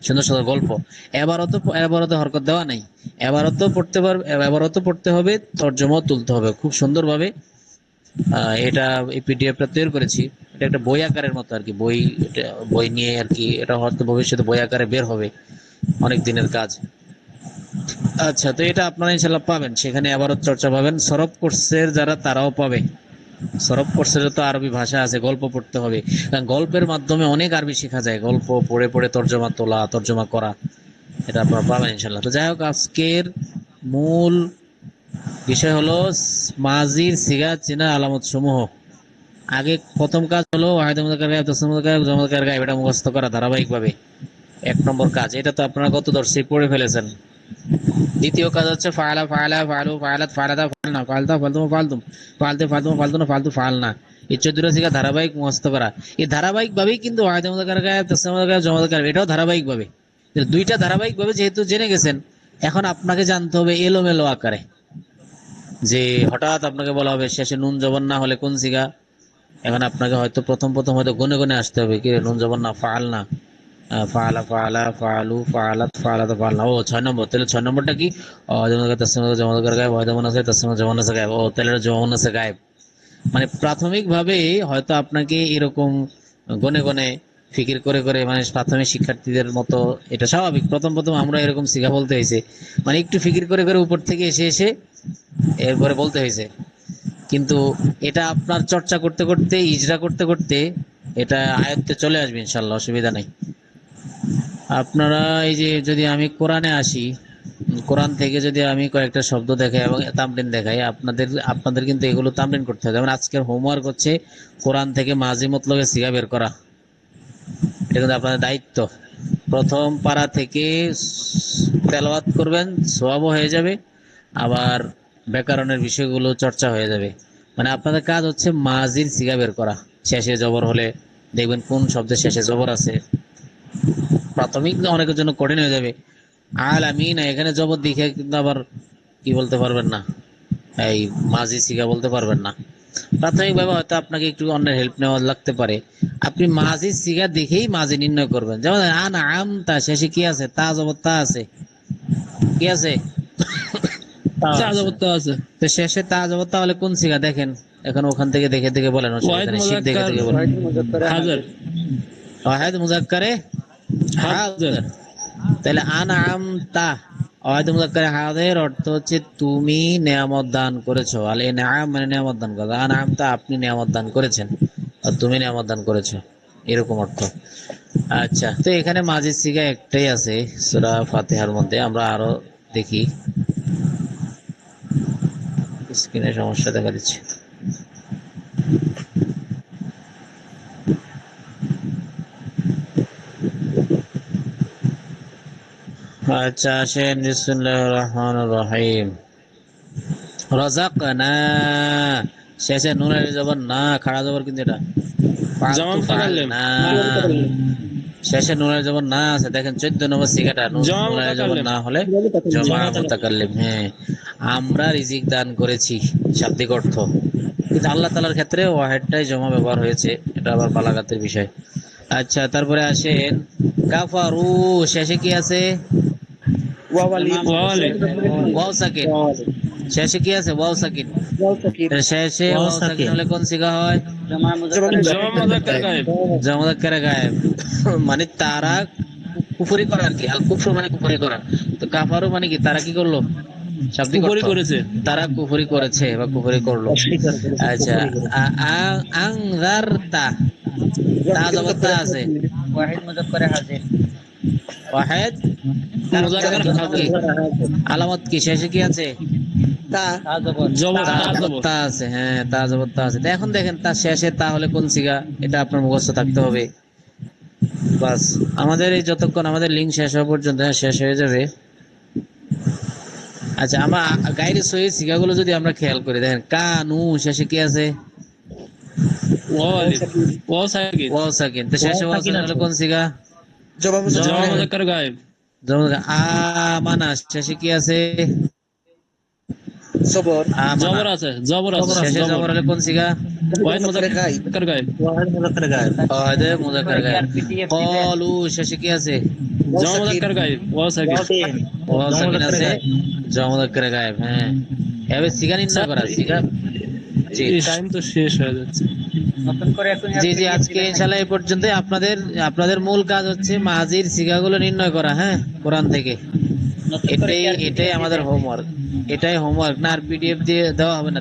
সুন্দর সুন্দর গল্প। এবারত হরকত দেওয়া নাই, এবারত পড়তে হবে, তর্জমাও তুলতে হবে খুব সুন্দরভাবে। এটা এই পিডিএফটা তৈরি করেছি, এটা একটা বই আকারের মতো আর কি, বই নিয়ে আর কি, এটা হয়তো ভবিষ্যতে বই আকারে বের হবে, অনেক দিনের কাজ। আচ্ছা, তো এটা আপনারা ইনশাল্লাহ পাবেন, সেখানে আবারও চর্চা পাবেন। সরব কোর্সের যারা তারাও পাবে, সরব কোর্সের তো আরবি ভাষা আছে, গল্প পড়তে হবে, কারণ গল্পের মাধ্যমে অনেক আরবি শেখা যায়, গল্প পড়ে পড়ে তর্জমা তোলা, তর্জমা করা, এটা আপনারা পাবেন ইনশাল্লাহ। তো যাই হোক, আজকের মূল বিষয় হলো মাজির সিগা চেনা আলামত সমূহ। আগে প্রথম কাজ হলো ওয়াহিদ মুযাক্কার গায়েব, তাসনীয় মুযাক্কার গায়েব, জমা মুযাক্কার গায়েব, এটা মুখস্থ করা ধারাবাহিকভাবে 1 নম্বর কাজ। এটা তো আপনারা গত দর্শে পড়ে ফেলেছেন। দ্বিতীয় কাজ হচ্ছে ফাআলা ফাআলা ফাআলু ফাআলাত ফাআলাতা ফাআলনা ফাআলতা ফাআলতুম ফাআলতুম ফাআলতে ফাআলতুম ফাআলতুনা ফাআলতু ফাআলনা, এই 14টা সিগা ধারাবাহিক মুখস্থ করা। এই ধারাবাহিকভাবেই কিন্তু ওয়াহিদ মুযাক্কার গায়েব, তাসনীয় মুযাক্কার গায়েব, জমা মুযাক্কার গায়েব, এটাও ধারাবাহিকভাবে। দুইটা ধারাবাহিকভাবে যেহেতু জেনে গেছেন, এখন আপনাকে জানতে হবে এলোমেলো আকারে, যে হঠাৎ আপনাকে বলা হবে শেষে নুন জবর না হলে কোন সিগা, এখন আপনাকে হয়তো প্রথম হয়তো গুনে গুনে আসতে হবে, কি নুন জবর না, ফাআল না, ফাআলা ফাআলা ফাআলু ফাআলাত ফাআলাতা ফাআলনা। ও 6 নম্বর, তাহলে 6 নম্বরটা কি? জমা গায়েব, গায়েব, ও তাহলে জমা গায়েব। মানে প্রাথমিকভাবে হয়তো আপনাকে এরকম গনে গনে ফিকির করে করে, মানে প্রাথমিক শিক্ষার্থীদের মতো, এটা স্বাভাবিক, প্রথম আমরা এরকম শিখা বলতে হয়েছে, মানে একটু ফিকির করে করে উপর থেকে এসে এসে এরপরে বলতে হয়েছে। কিন্তু এটা আপনার চর্চা করতে করতে, ইজরা করতে করতে এটা আয়ত্তে চলে আসবে ইনশাল্লাহ, অসুবিধা নেই। আপনারা এই যে, যদি আমি কোরআনে আসি, কোরআন থেকে যদি আমি কয়েকটা শব্দ দেখাই এবং তামরিন দেখাই, আপনাদের কিন্তু এগুলো তামরিন করতে হবে। যেমন আজকের হোমওয়ার্ক হচ্ছে কোরআন থেকে মাজি মতলবের সিগা বের করা, এটা কিন্তু আপনাদের দায়িত্ব। প্রথম পারা থেকে তেলাওয়াত করবেন, সওয়াবও হয়ে যাবে, আবার ব্যাকরণের বিষয়গুলো চর্চা হয়ে যাবে। মানে আপনাদের কাজ হচ্ছে মাজির সিগা বের করা। শেষে জবর হলে দেখবেন কোন শব্দের শেষে জবর আছে। প্রাথমিক অনেকের জন্য কঠিন হয়ে যাবে। আলামিন, এখানে জবর দেখে কিন্তু আবার কি বলতে পারবেন না, এই মাজি সিগা বলতে পারবেন না। প্রাথমিকভাবে হয়তো আপনাকে একটু অন্যের হেল্প নেওয়া লাগতে পারে। আপনি মাঝি সিগা দেখেই মাঝি নির্ণয় করবেন। যেমন আনআমতা শেষে কি আছে? তা জবর তা আছে, কি আছে? তো শেষে তা জবর তা হলে কোন সিগা দেখেন, এখন ওখান থেকে দেখে দেখে বলেন, অসুবিধা নেই, শিখ দেখে দেখে বলেন। ওয়াহিদ মুযাক্কারে হাজির। তাহলে আনআমতা ওয়াহিদ মুযাক্কারে হাজির অর্থ হচ্ছে তুমি নিয়ামত দান করেছো। আল ইনআম মানে নিয়ামত দান করা। আনআমতা আপনি নিয়ামত দান করেছেন আর তুমি নিয়ামত দান করেছো, এরকম অর্থ। আচ্ছা, তো এখানে মাজিদ সিগা একটাই আছে সূরা ফাতিহার মধ্যে। আমরা আরো দেখি, স্ক্রিনে সমস্যা দেখা দিচ্ছে। আচ্ছা আসেন, বিসমিল্লাহির রহমানির রহিম। রাযাকনা শেষে নুনের জবর না, খাড়া জবর কিন্তু এটা। না, শেষে নুনের জবর না আছে, দেখেন 14 নম্বর সিগাটা নুনের জবর না হলে জমা মুতাকাল্লিম। হ্যাঁ, আমরা রিজিক দান করেছি শাব্দিক অর্থ, কিন্তু আল্লাহ তাআলার ক্ষেত্রে ওয়াহিদটাই জমা ব্যবহার হয়েছে, এটা আবার বালাগাতের বিষয়। আচ্ছা, তারপরে আসেন কাফারু শেষে কি আছে? ওয়াও সাকিন। শেষে কি আছে? ওয়াও সাকিন। শেষে ওয়াও সাকিন হলে কোন সিগা হয়? জমা মুযাক্কার জমা মুযাক্কারে গায়েব। মানে তারা কুফরি করে আর কি। আল কুফর মানে কুফরি করা। তো কাফারু মানে কি? তারা কি করলো? শাব্দিক অর্থ তারা কুফরি করেছে বা কুফরি করলো। আচ্ছা, আনযারতা তা জবর তা আছে, ওয়াহিদ মুযাক্কারে হাজির। ওয়াহিদ মুযাক্কার হাজির। আলামত কি? শেষে কি আছে? তা জবর তা আছে। হ্যাঁ, তা জবর তা আছে। তো এখন দেখেন তার শেষে তা হলে কোন সিগা, এটা আপনার মুখস্থ থাকতে হবে। বাস, আমাদের এই যতক্ষণ আমাদের লিঙ্ক শেষ হওয়া পর্যন্ত, শেষ হয়ে যাবে। আচ্ছা, আমরা গাইরে সহি সিগাগুলো যদি আমরা খেয়াল করে দেখেন, কানু শেষে কি আছে? ওয়াও সাকিন। তো শেষে ওয়াও সাকিন হলে কোন সিগা? জমা মুযাক্কার গায়েব। আমানা শেষে কি আছে? জবর শেষে জবর হলে কোন সিগা? ওয়াহিদ মুযাক্কার গায়েব। ওয়াহিদ মুযাক্কার গায়েব। ক্বালু শেষে কি আছে? জমা মুযাক্কার গায়েব। ওয়াও সাকিন আছে, জমা মুযাক্কার গায়েব। হ্যাঁ, এভাবে সিগা নির্ণয় করা। সিগা জি, টাইম তো শেষ হয়ে যাচ্ছে। নতুন করে এখন জি জি, আজকে ইনশাআল্লাহ এই পর্যন্ত। আপনাদের মূল কাজ হচ্ছে মাজির সিগাগুলো নির্ণয় করা, হ্যাঁ, কোরআন থেকে। এটাই আমাদের হোমওয়ার্ক। এটাই হোমওয়ার্ক না, আর পিডিএফ দিয়ে দেওয়া হবে না।